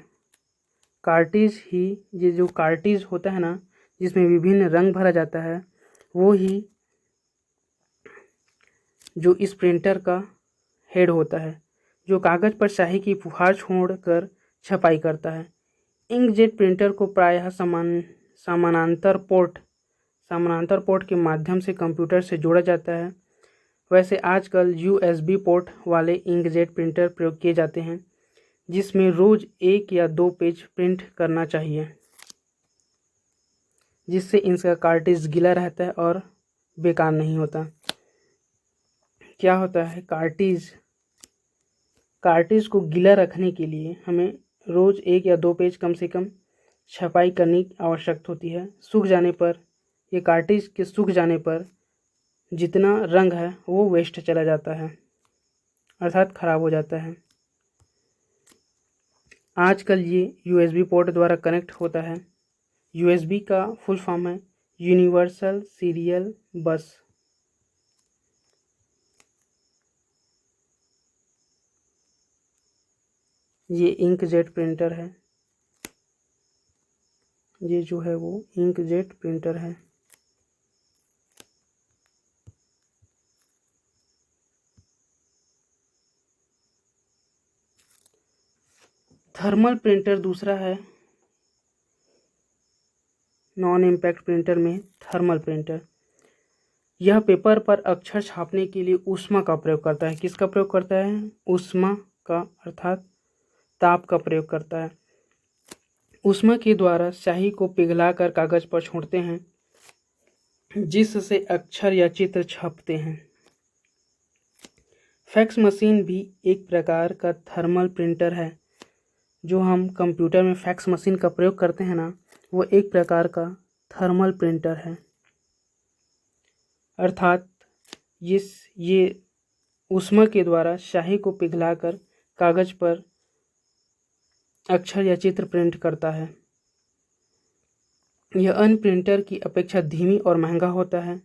कार्टिज ही ये जो कार्टिज होता है ना, जिसमें विभिन्न रंग भरा जाता है, वो ही जो इस प्रिंटर का हेड होता है, जो कागज़ पर स्याही की फुहार छोड़कर छपाई करता है। इंकजेट प्रिंटर को प्रायः समानांतर पोर्ट के माध्यम से कंप्यूटर से जोड़ा जाता है। वैसे आजकल USB पोर्ट वाले इंकजेट प्रिंटर प्रयोग किए जाते हैं, जिसमें रोज़ 1 या 2 पेज प्रिंट करना चाहिए, जिससे इनका कार्ट्रिज गीला रहता है और बेकार नहीं होता। क्या होता है? कार्ट्रिज को गीला रखने के लिए हमें रोज़ 1 या 2 पेज कम से कम छपाई करनी आवश्यक होती है। सूख जाने पर ये कार्ट्रिज के सूख जाने पर जितना रंग है वो वेस्ट चला जाता है, अर्थात ख़राब हो जाता है। आजकल ये USB पोर्ट द्वारा कनेक्ट होता है। USB का फुल फॉर्म है यूनिवर्सल सीरियल बस। ये इंकजेट प्रिंटर है। ये जो है वो इंकजेट प्रिंटर है। थर्मल प्रिंटर दूसरा है। नॉन इम्पैक्ट प्रिंटर में थर्मल प्रिंटर, यह पेपर पर अक्षर छापने के लिए ऊष्मा का प्रयोग करता है। किसका प्रयोग करता है? ऊष्मा का, अर्थात ताप का प्रयोग करता है। ऊष्मा के द्वारा स्याही को पिघलाकर कागज पर छोड़ते हैं, जिससे अक्षर या चित्र छपते हैं। फैक्स मशीन भी एक प्रकार का थर्मल प्रिंटर है। जो हम कंप्यूटर में फैक्स मशीन का प्रयोग करते हैं ना, वो एक प्रकार का थर्मल प्रिंटर है। अर्थात ये ऊष्मा के द्वारा स्याही को पिघलाकर कागज पर अक्षर या चित्र प्रिंट करता है। यह अन्य प्रिंटर की अपेक्षा धीमी और महंगा होता है।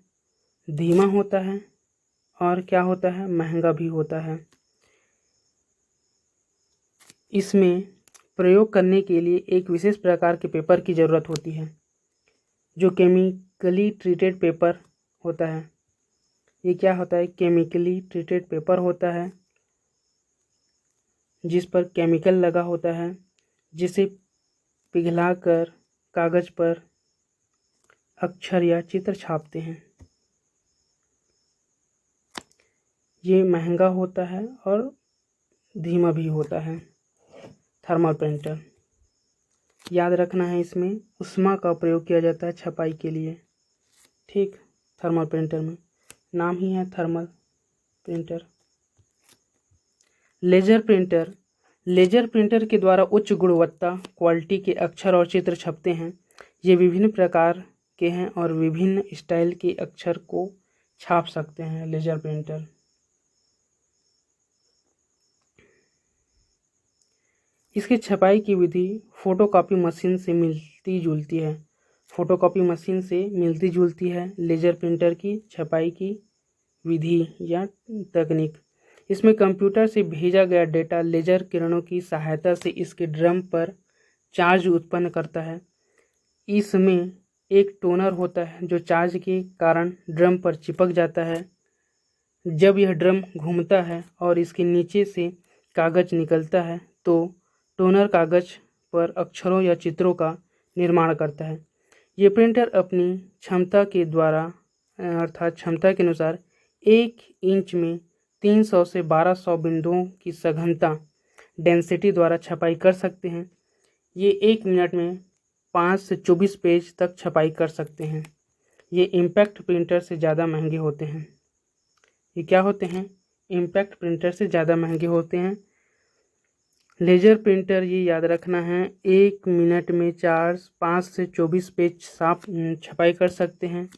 धीमा होता है और क्या होता है? महंगा भी होता है। इसमें प्रयोग करने के लिए एक विशेष प्रकार के पेपर की ज़रूरत होती है, जो केमिकली ट्रीटेड पेपर होता है। ये क्या होता है? केमिकली ट्रीटेड पेपर होता है, जिस पर केमिकल लगा होता है, जिसे पिघलाकर कागज पर अक्षर या चित्र छापते हैं। ये महंगा होता है और धीमा भी होता है। थर्मल प्रिंटर याद रखना है, इसमें ऊष्मा का प्रयोग किया जाता है छपाई के लिए। ठीक, थर्मल प्रिंटर में नाम ही है थर्मल प्रिंटर। लेजर प्रिंटर के द्वारा उच्च गुणवत्ता क्वालिटी के अक्षर और चित्र छपते हैं। ये विभिन्न प्रकार के हैं और विभिन्न स्टाइल के अक्षर को छाप सकते हैं। लेजर प्रिंटर इसकी छपाई की विधि फोटोकॉपी मशीन से मिलती जुलती है। लेजर प्रिंटर की छपाई की विधि या तकनीक। इसमें कंप्यूटर से भेजा गया डेटा लेजर किरणों की सहायता से इसके ड्रम पर चार्ज उत्पन्न करता है। इसमें एक टोनर होता है जो चार्ज के कारण ड्रम पर चिपक जाता है। जब यह ड्रम घूमता है और इसके नीचे से कागज निकलता है तो टोनर कागज पर अक्षरों या चित्रों का निर्माण करता है। ये प्रिंटर अपनी क्षमता के अनुसार 1 इंच में 300 से 1200 बिंदुओं की सघनता डेंसिटी द्वारा छपाई कर सकते हैं। ये 1 मिनट में 5 से 24 पेज तक छपाई कर सकते हैं। ये इम्पैक्ट प्रिंटर से ज़्यादा महंगे होते हैं। ये क्या होते हैं? इम्पैक्ट प्रिंटर से ज़्यादा महंगे होते हैं। लेज़र प्रिंटर, ये याद रखना है, 1 मिनट में 5 से 24 पेज साफ छपाई कर सकते हैं।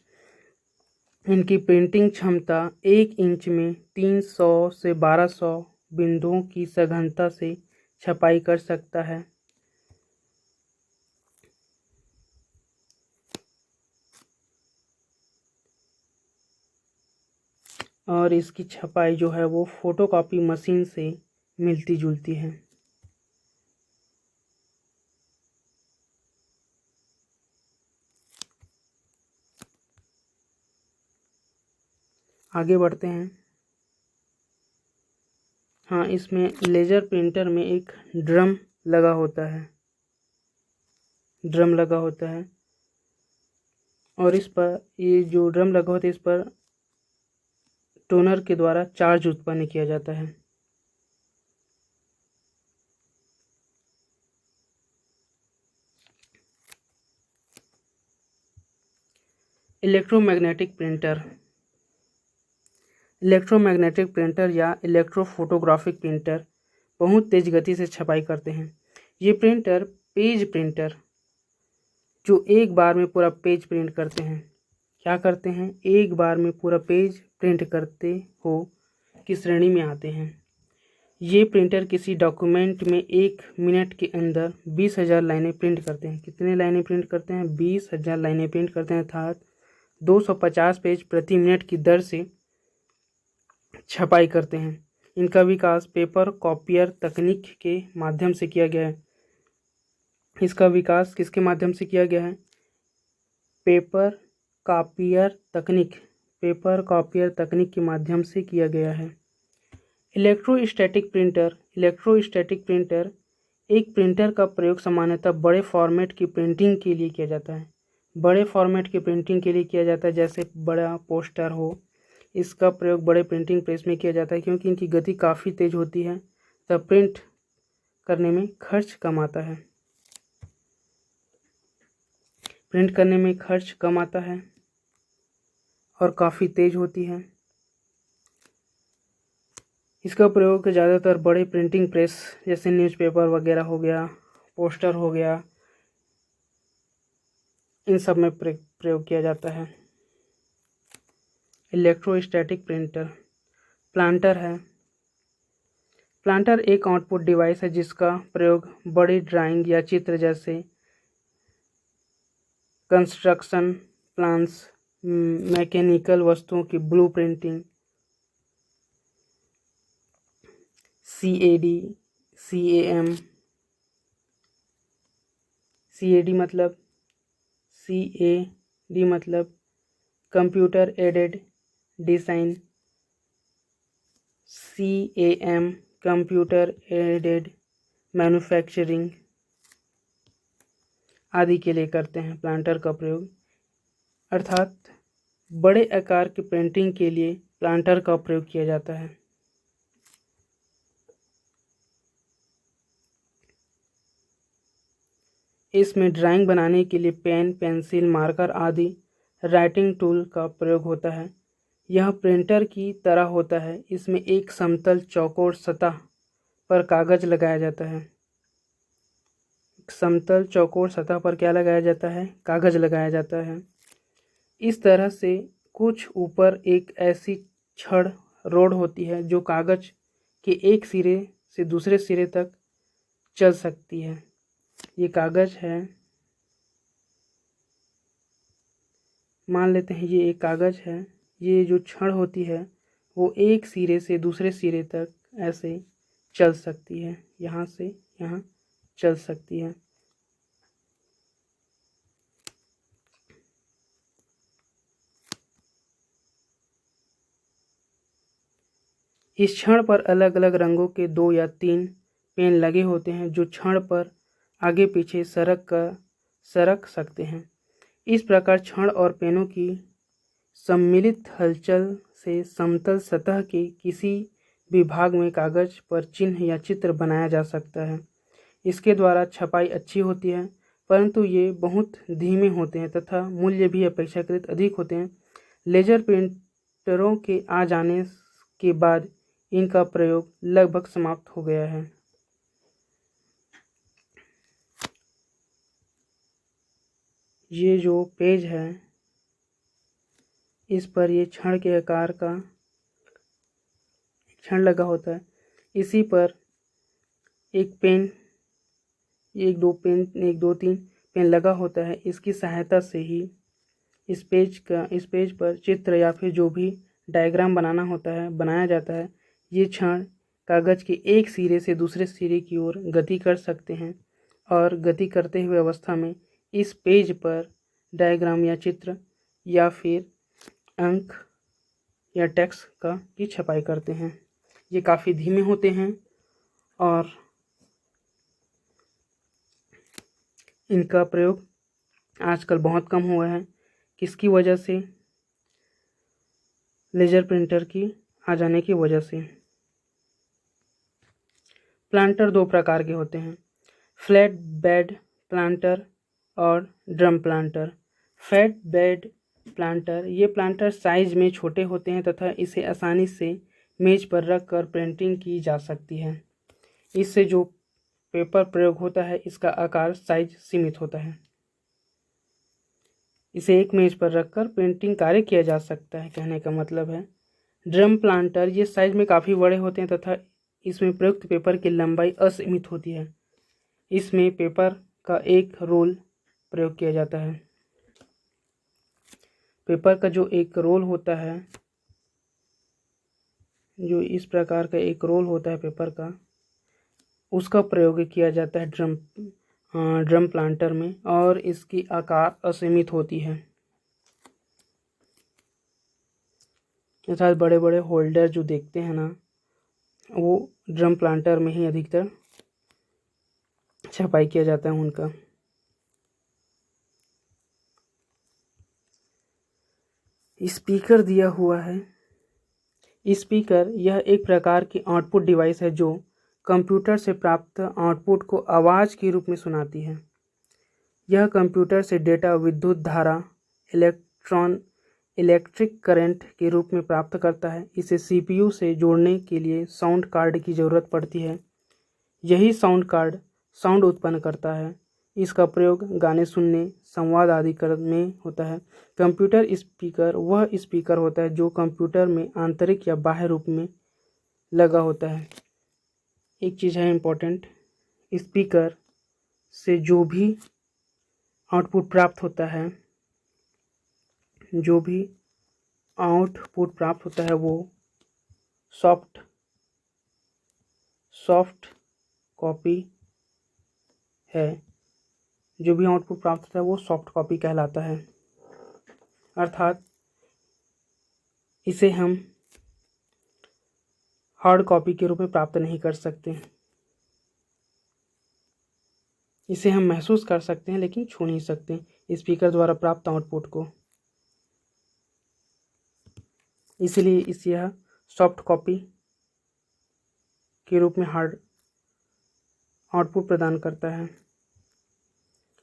इनकी प्रिंटिंग क्षमता 1 इंच में 300 से 1200 बिंदुओं की सघनता से छपाई कर सकता है। और इसकी छपाई जो है वो फोटोकॉपी मशीन से मिलती जुलती है। आगे बढ़ते हैं। हाँ, इसमें लेज़र प्रिंटर में एक ड्रम लगा होता है, और इस पर, ये जो ड्रम लगा होता है, इस पर टोनर के द्वारा चार्ज उत्पन्न किया जाता है। इलेक्ट्रोमैग्नेटिक प्रिंटर या इलेक्ट्रोफोटोग्राफिक प्रिंटर बहुत तेज गति से छपाई करते हैं। ये प्रिंटर पेज प्रिंटर जो एक बार में पूरा पेज प्रिंट करते हैं, क्या करते हैं? एक बार में पूरा पेज प्रिंट करते हो की श्रेणी में आते हैं। ये प्रिंटर किसी डॉक्यूमेंट में 1 मिनट के अंदर 20,000 लाइनें प्रिंट करते हैं। कितने लाइनें प्रिंट करते हैं? 20,000 लाइनें प्रिंट करते हैं, अर्थात 250 पेज प्रति मिनट की दर से छपाई करते हैं। इनका विकास पेपर कॉपियर तकनीक के माध्यम से किया गया है। इसका विकास किसके माध्यम से किया गया है? पेपर कॉपियर तकनीक के माध्यम से किया गया है। इलेक्ट्रोस्टैटिक प्रिंटर एक प्रिंटर का प्रयोग सामान्यतः बड़े फॉर्मेट की प्रिंटिंग के लिए किया जाता है। बड़े फॉर्मेट की प्रिंटिंग के लिए किया जाता है, जैसे बड़ा पोस्टर हो, इसका प्रयोग बड़े प्रिंटिंग प्रेस में किया जाता है, क्योंकि इनकी गति काफ़ी तेज़ होती है, तब प्रिंट करने में खर्च कम आता है। और काफ़ी तेज़ होती है। इसका प्रयोग ज़्यादातर बड़े प्रिंटिंग प्रेस जैसे न्यूज़पेपर वगैरह हो गया, पोस्टर हो गया, इन सब में प्रयोग किया जाता है। इलेक्ट्रोस्टैटिक प्लांटर है। प्लांटर एक आउटपुट डिवाइस है जिसका प्रयोग बड़ी ड्राइंग या चित्र जैसे कंस्ट्रक्शन प्लान्स, मैकेनिकल वस्तुओं की ब्लू प्रिंटिंग, CAD मतलब computer aided design, CAM computer aided manufacturing आदि के लिए करते हैं प्लांटर का प्रयोग। अर्थात बड़े आकार की प्रिंटिंग के लिए प्लांटर का प्रयोग किया जाता है। इसमें ड्राइंग बनाने के लिए पेन, पेंसिल, मार्कर आदि राइटिंग टूल का प्रयोग होता है। यह प्रिंटर की तरह होता है। इसमें एक समतल चौकोर सतह पर कागज लगाया जाता है। समतल चौकोर सतह पर क्या लगाया जाता है? कागज लगाया जाता है। इस तरह से कुछ ऊपर एक ऐसी छड़ रोड होती है जो कागज के एक सिरे से दूसरे सिरे तक चल सकती है। ये कागज है, मान लेते हैं ये एक कागज है। ये जो छड़ होती है वो एक सिरे से दूसरे सिरे तक ऐसे चल सकती है, यहाँ से यहाँ चल सकती है। इस छड़ पर अलग अलग रंगों के 2 या 3 पेन लगे होते हैं जो छड़ पर आगे पीछे सरक सकते हैं। इस प्रकार छड़ और पेनों की सम्मिलित हलचल से समतल सतह के किसी विभाग में कागज पर चिन्ह या चित्र बनाया जा सकता है। इसके द्वारा छपाई अच्छी होती है, परंतु ये बहुत धीमे होते हैं तथा मूल्य भी अपेक्षाकृत अधिक होते हैं। लेजर प्रिंटरों के आ जाने के बाद इनका प्रयोग लगभग समाप्त हो गया है। ये जो पेज है, इस पर ये क्षण के आकार का क्षण लगा होता है। इसी पर एक पेन, एक दो तीन पेन लगा होता है। इसकी सहायता से ही इस पेज पर चित्र या फिर जो भी डायग्राम बनाना होता है बनाया जाता है। ये क्षण कागज के एक सिरे से दूसरे सिरे की ओर गति कर सकते हैं और गति करते हुए अवस्था में इस पेज पर डायग्राम या चित्र या फिर अंक या टेक्स्ट की छपाई करते हैं। ये काफ़ी धीमे होते हैं और इनका प्रयोग आजकल बहुत कम हुआ है। किसकी वजह से? लेजर प्रिंटर की आ जाने की वजह से। प्लांटर दो प्रकार के होते हैं, फ्लैट बेड प्लांटर और drum planter. Flat bed planter, ये प्लांटर साइज में छोटे होते हैं तथा इसे आसानी से मेज पर रख कर प्रिंटिंग की जा सकती है। इससे जो पेपर प्रयोग होता है इसका आकार साइज सीमित होता है। इसे एक मेज पर रखकर प्रिंटिंग कार्य किया जा सकता है, कहने का मतलब है। ड्रम प्लांटर, ये साइज में काफ़ी बड़े होते हैं तथा इसमें प्रयुक्त पेपर की लंबाई असीमित होती है। इसमें पेपर का एक रोल प्रयोग किया जाता है। पेपर का जो एक रोल होता है, जो इस प्रकार का एक रोल होता है पेपर का, उसका प्रयोग किया जाता है ड्रम प्लांटर में और इसकी आकार असीमित होती है। अर्थात बड़े बड़े होल्डर जो देखते हैं ना, वो ड्रम प्लांटर में ही अधिकतर छपाई किया जाता है उनका। स्पीकर दिया हुआ है। स्पीकर यह एक प्रकार की आउटपुट डिवाइस है जो कंप्यूटर से प्राप्त आउटपुट को आवाज़ के रूप में सुनाती है। यह कंप्यूटर से डेटा विद्युत धारा इलेक्ट्रिक करंट के रूप में प्राप्त करता है। इसे सीपीयू से जोड़ने के लिए साउंड कार्ड की ज़रूरत पड़ती है। यही साउंड कार्ड साउंड उत्पन्न करता है। इसका प्रयोग गाने सुनने, संवाद आदि में होता है। कंप्यूटर स्पीकर वह स्पीकर होता है जो कंप्यूटर में आंतरिक या बाह्य रूप में लगा होता है। एक चीज़ है इम्पोर्टेंट, स्पीकर से जो भी आउटपुट प्राप्त होता है, वो सॉफ्ट कॉपी है। जो भी आउटपुट प्राप्त होता है वो सॉफ्ट कॉपी कहलाता है। अर्थात इसे हम हार्ड कॉपी के रूप में प्राप्त नहीं कर सकते। इसे हम महसूस कर सकते हैं लेकिन छू नहीं सकते स्पीकर द्वारा प्राप्त आउटपुट को। इसलिए यह सॉफ्ट कॉपी के रूप में हार्ड आउटपुट प्रदान करता है।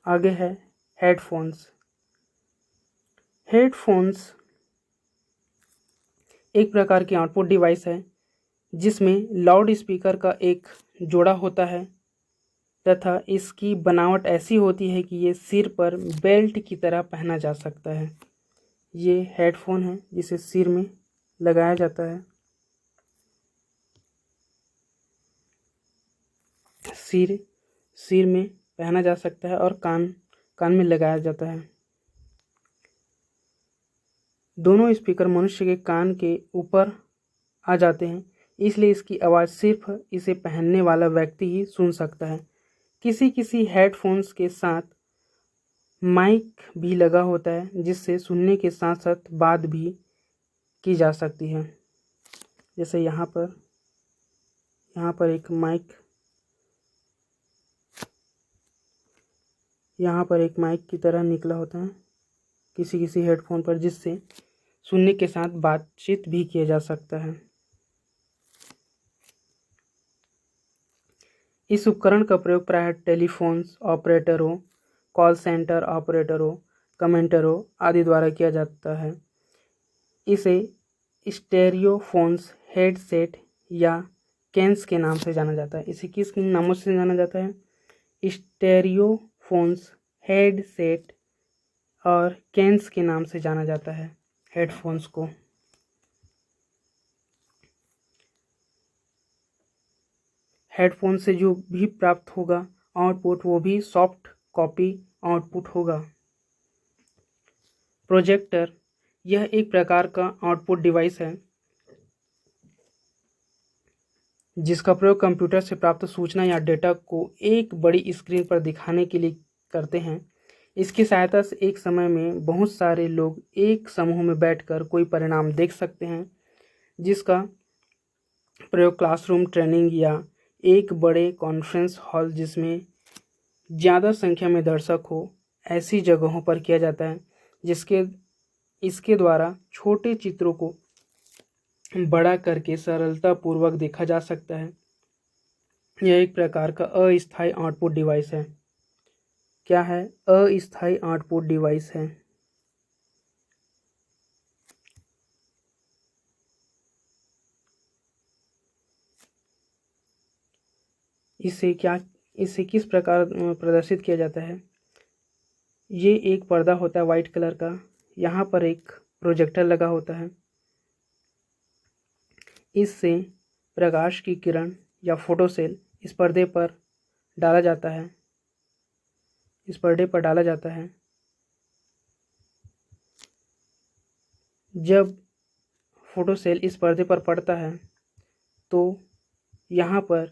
आगे है हेडफोन्स। हेडफोन्स एक प्रकार की आउटपुट डिवाइस है जिसमें लाउड स्पीकर का एक जोड़ा होता है तथा इसकी बनावट ऐसी होती है कि ये सिर पर बेल्ट की तरह पहना जा सकता है। ये हेडफोन है जिसे सिर में लगाया जाता है। सिर में पहना जा सकता है और कान में लगाया जाता है। दोनों स्पीकर मनुष्य के कान के ऊपर आ जाते हैं, इसलिए इसकी आवाज़ सिर्फ इसे पहनने वाला व्यक्ति ही सुन सकता है। किसी हेडफोन्स के साथ माइक भी लगा होता है जिससे सुनने के साथ साथ बात भी की जा सकती है। जैसे यहाँ पर एक माइक की तरह निकला होता है किसी हेडफोन पर, जिससे सुनने के साथ बातचीत भी किया जा सकता है। इस उपकरण का प्रयोग प्रायः टेलीफोन्स ऑपरेटरों, कॉल सेंटर ऑपरेटरों, कमेंटरों आदि द्वारा किया जाता है। इसे स्टेरियोफोन्स, हेडसेट या कैन्स के नाम से जाना जाता है। इसे किस नामों से जाना जाता है? स्टेरियोफोन्स, हेडसेट और कैन्स के नाम से जाना जाता है हेडफोन्स को। हेडफोन से जो भी प्राप्त होगा आउटपुट वो भी सॉफ्ट कॉपी आउटपुट होगा। प्रोजेक्टर यह एक प्रकार का आउटपुट डिवाइस है जिसका प्रयोग कंप्यूटर से प्राप्त सूचना या डेटा को एक बड़ी स्क्रीन पर दिखाने के लिए करते हैं। इसकी सहायता से एक समय में बहुत सारे लोग एक समूह में बैठकर कोई परिणाम देख सकते हैं, जिसका प्रयोग क्लासरूम ट्रेनिंग या एक बड़े कॉन्फ्रेंस हॉल जिसमें ज़्यादा संख्या में दर्शक हो ऐसी जगहों पर किया जाता है, इसके द्वारा छोटे चित्रों को बड़ा करके सरलतापूर्वक देखा जा सकता है। यह एक प्रकार का अस्थायी आउटपुट डिवाइस है। क्या है? अस्थायी आउटपुट डिवाइस है। इसे किस प्रकार प्रदर्शित किया जाता है? ये एक पर्दा होता है वाइट कलर का, यहाँ पर एक प्रोजेक्टर लगा होता है। इससे प्रकाश की किरण या फोटो सेल इस पर्दे पर डाला जाता है। जब फोटो सेल इस पर्दे पर पड़ता है तो यहाँ पर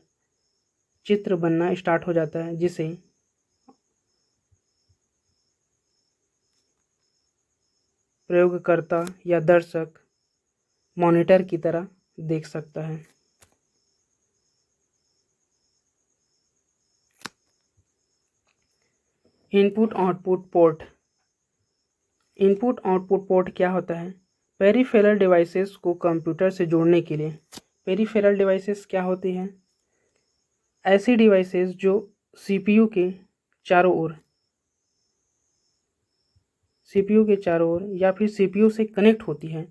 चित्र बनना स्टार्ट हो जाता है, जिसे प्रयोगकर्ता या दर्शक मॉनिटर की तरह देख सकता है। Input output port. Input output port क्या होता है? पेरिफेरल डिवाइसेस को कंप्यूटर से जोड़ने के लिए। पेरिफेरल डिवाइसेस क्या होती हैं? ऐसी डिवाइसेस जो सीपीयू के चारों ओर या फिर सीपीयू से कनेक्ट होती हैं,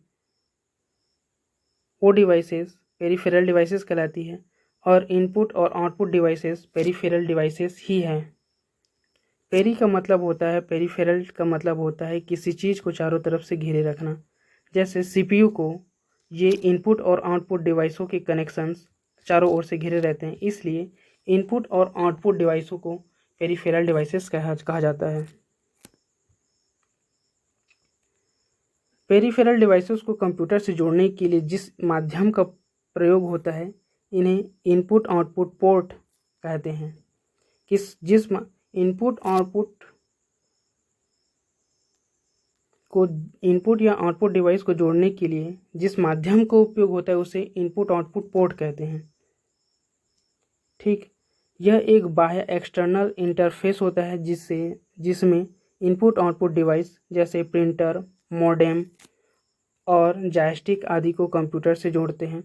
वो डिवाइसेस पेरिफेरल डिवाइसेस कहलाती है। और इनपुट और आउटपुट डिवाइसेस पेरिफेरल डिवाइसेस ही हैं। पेरिफेरल का मतलब होता है किसी चीज़ को चारों तरफ से घेरे रखना। जैसे सीपीयू को ये इनपुट और आउटपुट डिवाइसों के कनेक्शंस चारों ओर से घिरे रहते हैं, इसलिए इनपुट और आउटपुट डिवाइसों को पेरिफेरल डिवाइसेस कहा जाता है। पेरिफेरल डिवाइसेस को कंप्यूटर से जोड़ने के लिए जिस माध्यम का प्रयोग होता है, इन्हें इनपुट आउटपुट पोर्ट कहते हैं। इनपुट या आउटपुट डिवाइस को जोड़ने के लिए जिस माध्यम का उपयोग होता है उसे इनपुट आउटपुट पोर्ट कहते हैं। ठीक, यह एक बाह्य एक्सटर्नल इंटरफेस होता है जिसमें इनपुट आउटपुट डिवाइस जैसे प्रिंटर, मॉडेम और जॉयस्टिक आदि को कंप्यूटर से जोड़ते हैं।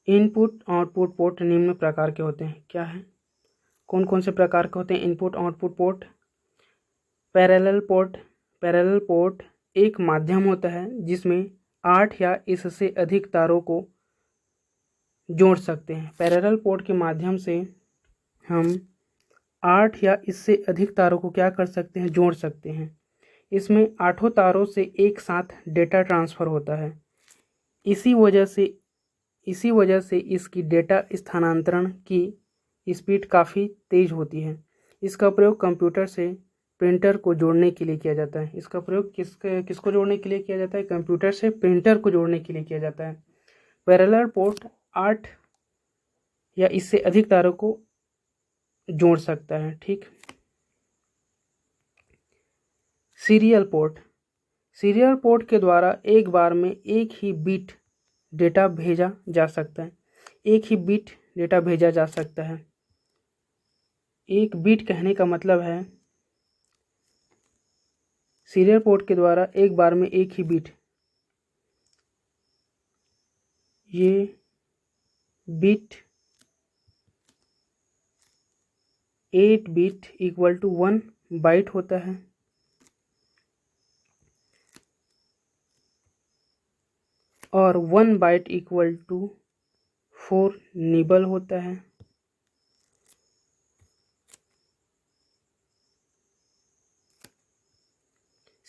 इनपुट आउटपुट पोर्ट निम्न प्रकार के होते हैं। क्या है? कौन कौन से प्रकार के होते हैं input output port? Parallel port एक माध्यम होता है जिसमें 8 या इससे अधिक तारों को जोड़ सकते हैं। पैरेलल पोर्ट के माध्यम से हम 8 या इससे अधिक तारों को क्या कर सकते हैं? जोड़ सकते हैं। इसमें 8 तारों से एक साथ डेटा ट्रांसफ़र होता है। इसी वजह से इसकी डेटा स्थानांतरण की स्पीड काफ़ी तेज़ होती है। इसका प्रयोग कंप्यूटर से प्रिंटर को जोड़ने के लिए किया जाता है। इसका प्रयोग किसको जोड़ने के लिए किया जाता है? कंप्यूटर से प्रिंटर को जोड़ने के लिए किया जाता है। पैरेलल पोर्ट 8 या इससे अधिक तारों को जोड़ सकता है। ठीक, सीरियल पोर्ट के द्वारा एक बार में एक ही बिट डेटा भेजा जा सकता है। एक बिट कहने का मतलब है सीरियल पोर्ट के द्वारा एक बार में एक ही बिट ये bit 8 bit equal to 1 byte होता है और 1 बाइट इक्वल टू 4 निबल होता है।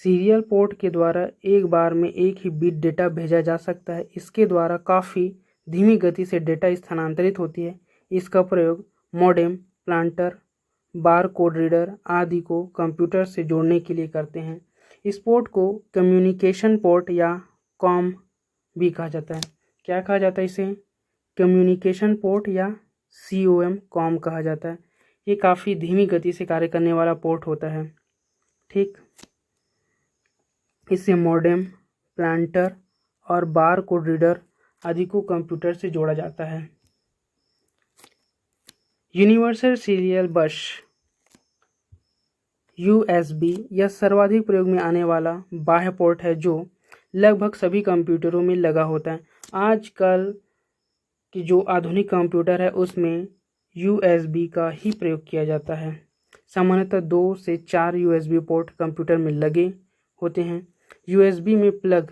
सीरियल पोर्ट के द्वारा एक बार में एक ही बिट डेटा भेजा जा सकता है। इसके द्वारा काफ़ी धीमी गति से डेटा स्थानांतरित होती है। इसका प्रयोग modem, planter, bar code reader आदि को कंप्यूटर से जोड़ने के लिए करते हैं। इस पोर्ट को कम्युनिकेशन पोर्ट या कॉम भी कहा जाता है। क्या कहा जाता है इसे? कम्युनिकेशन पोर्ट या COM कॉम कहा जाता है। ये काफ़ी धीमी गति से कार्य करने वाला पोर्ट होता है। ठीक, इससे मॉडेम, प्लांटर और बार कोड रीडर आदि को कंप्यूटर से जोड़ा जाता है। यूनिवर्सल सीरियल बस USB यह सर्वाधिक प्रयोग में आने वाला बाह्य पोर्ट है जो लगभग सभी कंप्यूटरों में लगा होता है। आजकल की जो आधुनिक कंप्यूटर है उसमें USB का ही प्रयोग किया जाता है। सामान्यतः 2 से 4 USB पोर्ट कंप्यूटर में लगे होते हैं। USB में प्लग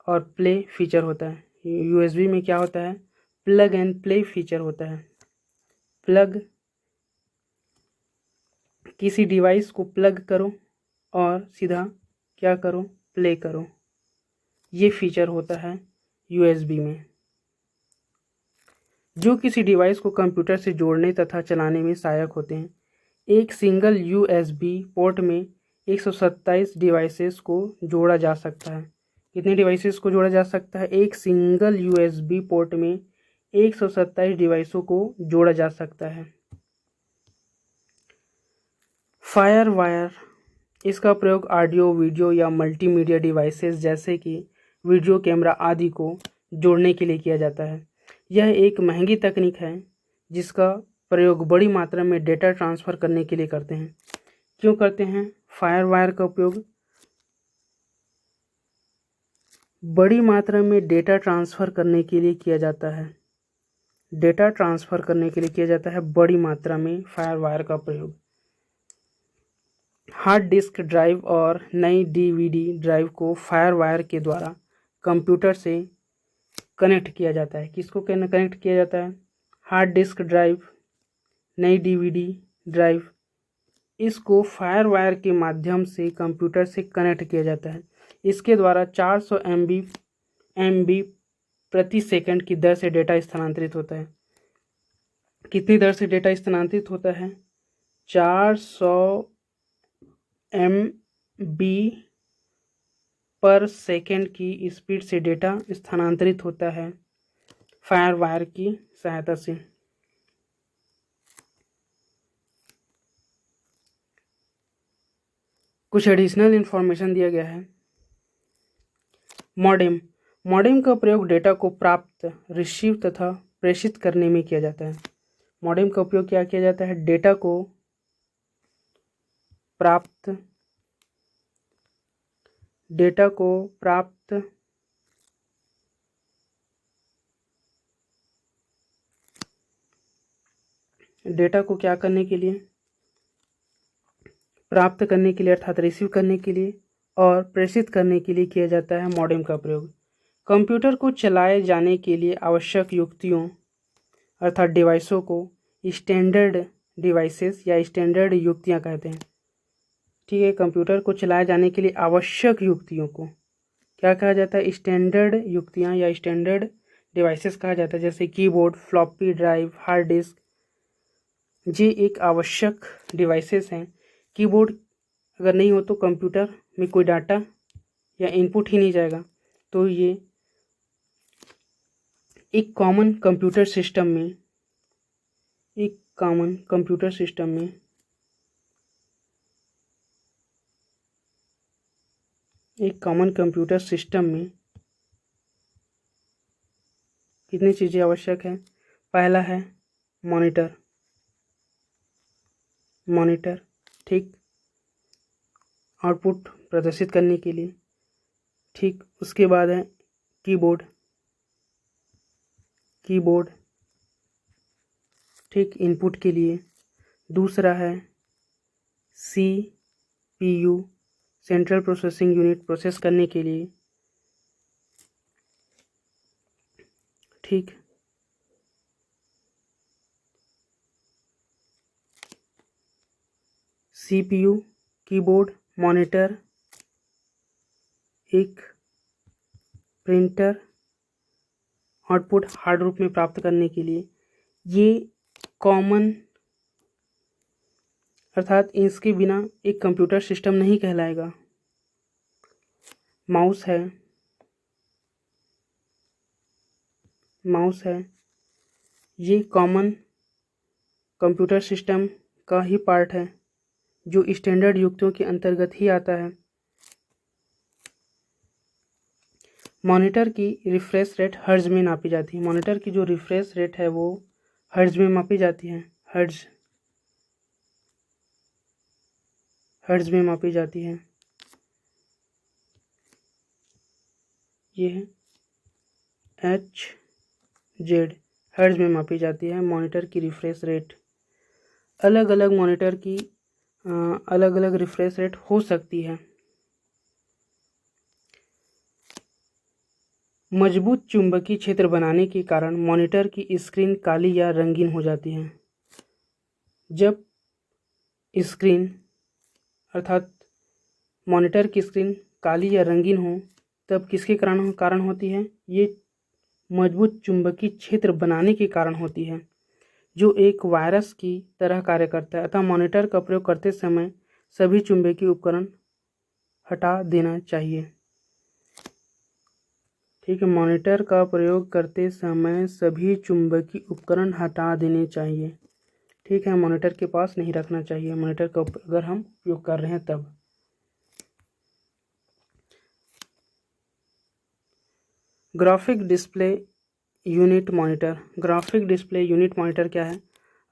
और प्ले फीचर होता है। USB में क्या होता है? प्लग एंड प्ले फीचर होता है। प्लग, किसी डिवाइस को प्लग करो और सीधा क्या करो? प्ले करो। ये फीचर होता है USB में, जो किसी डिवाइस को कंप्यूटर से जोड़ने तथा चलाने में सहायक होते हैं। एक सिंगल USB पोर्ट में 127 डिवाइसेस को जोड़ा जा सकता है। कितने डिवाइसेस को जोड़ा जा सकता है? एक सिंगल USB पोर्ट में 127 डिवाइसों को जोड़ा जा सकता है। फायर वायर, इसका प्रयोग ऑडियो, वीडियो या मल्टीमीडिया डिवाइसेस जैसे कि वीडियो कैमरा आदि को जोड़ने के लिए किया जाता है। यह एक महंगी तकनीक है जिसका प्रयोग बड़ी मात्रा में डेटा ट्रांसफ़र करने के लिए करते हैं। क्यों करते हैं? फायर वायर का उपयोग बड़ी मात्रा में डेटा ट्रांसफ़र करने के लिए किया जाता है। डेटा ट्रांसफ़र करने के लिए किया जाता है बड़ी मात्रा में फायर वायर का प्रयोग। हार्ड डिस्क ड्राइव और नई DVD ड्राइव को फायर वायर के द्वारा कंप्यूटर से कनेक्ट किया जाता है। किसको कनेक्ट किया जाता है? हार्ड डिस्क ड्राइव, नई DVD ड्राइव, इसको फायर वायर के माध्यम से कंप्यूटर से कनेक्ट किया जाता है। इसके द्वारा 400 MB प्रति सेकंड की दर से डेटा स्थानांतरित होता है। कितनी दर से डेटा स्थानांतरित होता है? 400 MB पर सेकंड की स्पीड से डेटा स्थानांतरित होता है फायर वायर की सहायता से। कुछ एडिशनल इंफॉर्मेशन दिया गया है। मॉडेम, मॉडेम का प्रयोग डेटा को प्राप्त, रिसीव तथा प्रेषित करने में किया जाता है। मॉडेम का उपयोग क्या किया जाता है? डेटा को प्राप्त, डेटा को क्या करने के लिए? प्राप्त करने के लिए अर्थात रिसीव करने के लिए और प्रेषित करने के लिए किया जाता है मॉडेम का प्रयोग। कंप्यूटर को चलाए जाने के लिए आवश्यक युक्तियों अर्थात डिवाइसों को स्टैंडर्ड डिवाइसेस या स्टैंडर्ड युक्तियां कहते हैं। ठीक है, कंप्यूटर को चलाए जाने के लिए आवश्यक युक्तियों को क्या कहा जाता है? स्टैंडर्ड युक्तियां या स्टैंडर्ड डिवाइसेस कहा जाता है। जैसे keyboard, floppy drive, hard disk, ये एक आवश्यक डिवाइसेस हैं। कीबोर्ड अगर नहीं हो तो कंप्यूटर में कोई डाटा या इनपुट ही नहीं जाएगा। तो ये एक कॉमन कंप्यूटर सिस्टम में कितनी चीज़ें आवश्यक हैं? पहला है मॉनिटर, ठीक, आउटपुट प्रदर्शित करने के लिए। ठीक, उसके बाद है कीबोर्ड, कीबोर्ड, ठीक, इनपुट के लिए। दूसरा है CPU, central processing unit, process करने के लिए, ठीक। CPU, कीबोर्ड, मॉनिटर, एक प्रिंटर, आउटपुट हार्ड रूप में प्राप्त करने के लिए। ये कॉमन, अर्थात इसके बिना एक कंप्यूटर सिस्टम नहीं कहलाएगा। माउस है, ये कॉमन कंप्यूटर सिस्टम का ही पार्ट है, जो स्टैंडर्ड युक्तियों के अंतर्गत ही आता है। मॉनिटर की रिफ्रेश रेट हर्ट्ज में नापी जाती है। मॉनिटर की जो रिफ्रेश रेट है वो हर्ट्ज में मापी जाती है। हर्ट्ज में मापी जाती है। ये है HZ, हर्ट्ज में मापी जाती है मॉनिटर की रिफ्रेश रेट। अलग अलग मॉनिटर की अलग अलग रिफ्रेश रेट हो सकती है। मजबूत चुंबकीय क्षेत्र बनाने के कारण मॉनिटर की स्क्रीन काली या रंगीन हो जाती है। जब स्क्रीन, अर्थात मॉनिटर की स्क्रीन काली या रंगीन हो, तब किसके कारण होती है? ये मजबूत चुंबकीय क्षेत्र बनाने के कारण होती है, जो एक वायरस की तरह कार्य करता है। अतः मॉनिटर का प्रयोग करते समय सभी चुंबकीय उपकरण हटा देना चाहिए। ठीक है, मॉनिटर का प्रयोग करते समय सभी चुंबकीय उपकरण हटा देने चाहिए। ठीक है, मॉनिटर के पास नहीं रखना चाहिए, मॉनिटर का अगर हम उपयोग कर रहे हैं तब। Graphic display unit monitor. Graphic display unit monitor क्या है?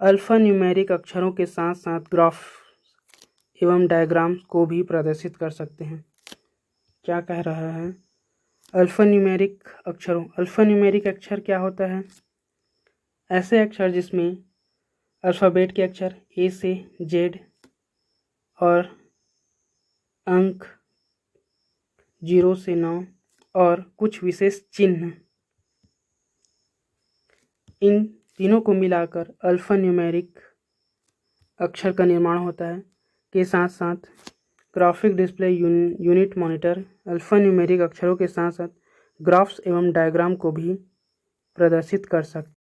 अल्फा न्यूमेरिक अक्षरों के साथ साथ ग्राफ एवं डायग्राम्स को भी प्रदर्शित कर सकते हैं। क्या कह रहा है? अल्फा न्यूमेरिक अक्षरों। अल्फा न्यूमेरिक अक्षर क्या होता है? ऐसे अक्षर जिसमें अल्फ़ाबेट के अक्षर A से Z और अंक 0 से 9 और कुछ विशेष चिन्ह, इन तीनों को मिलाकर अल्फा न्यूमेरिक अक्षर का निर्माण होता है। के साथ साथ graphic display unit monitor alpha numeric अक्षरों के साथ साथ ग्राफ्स एवं डायग्राम को भी प्रदर्शित कर सकता है।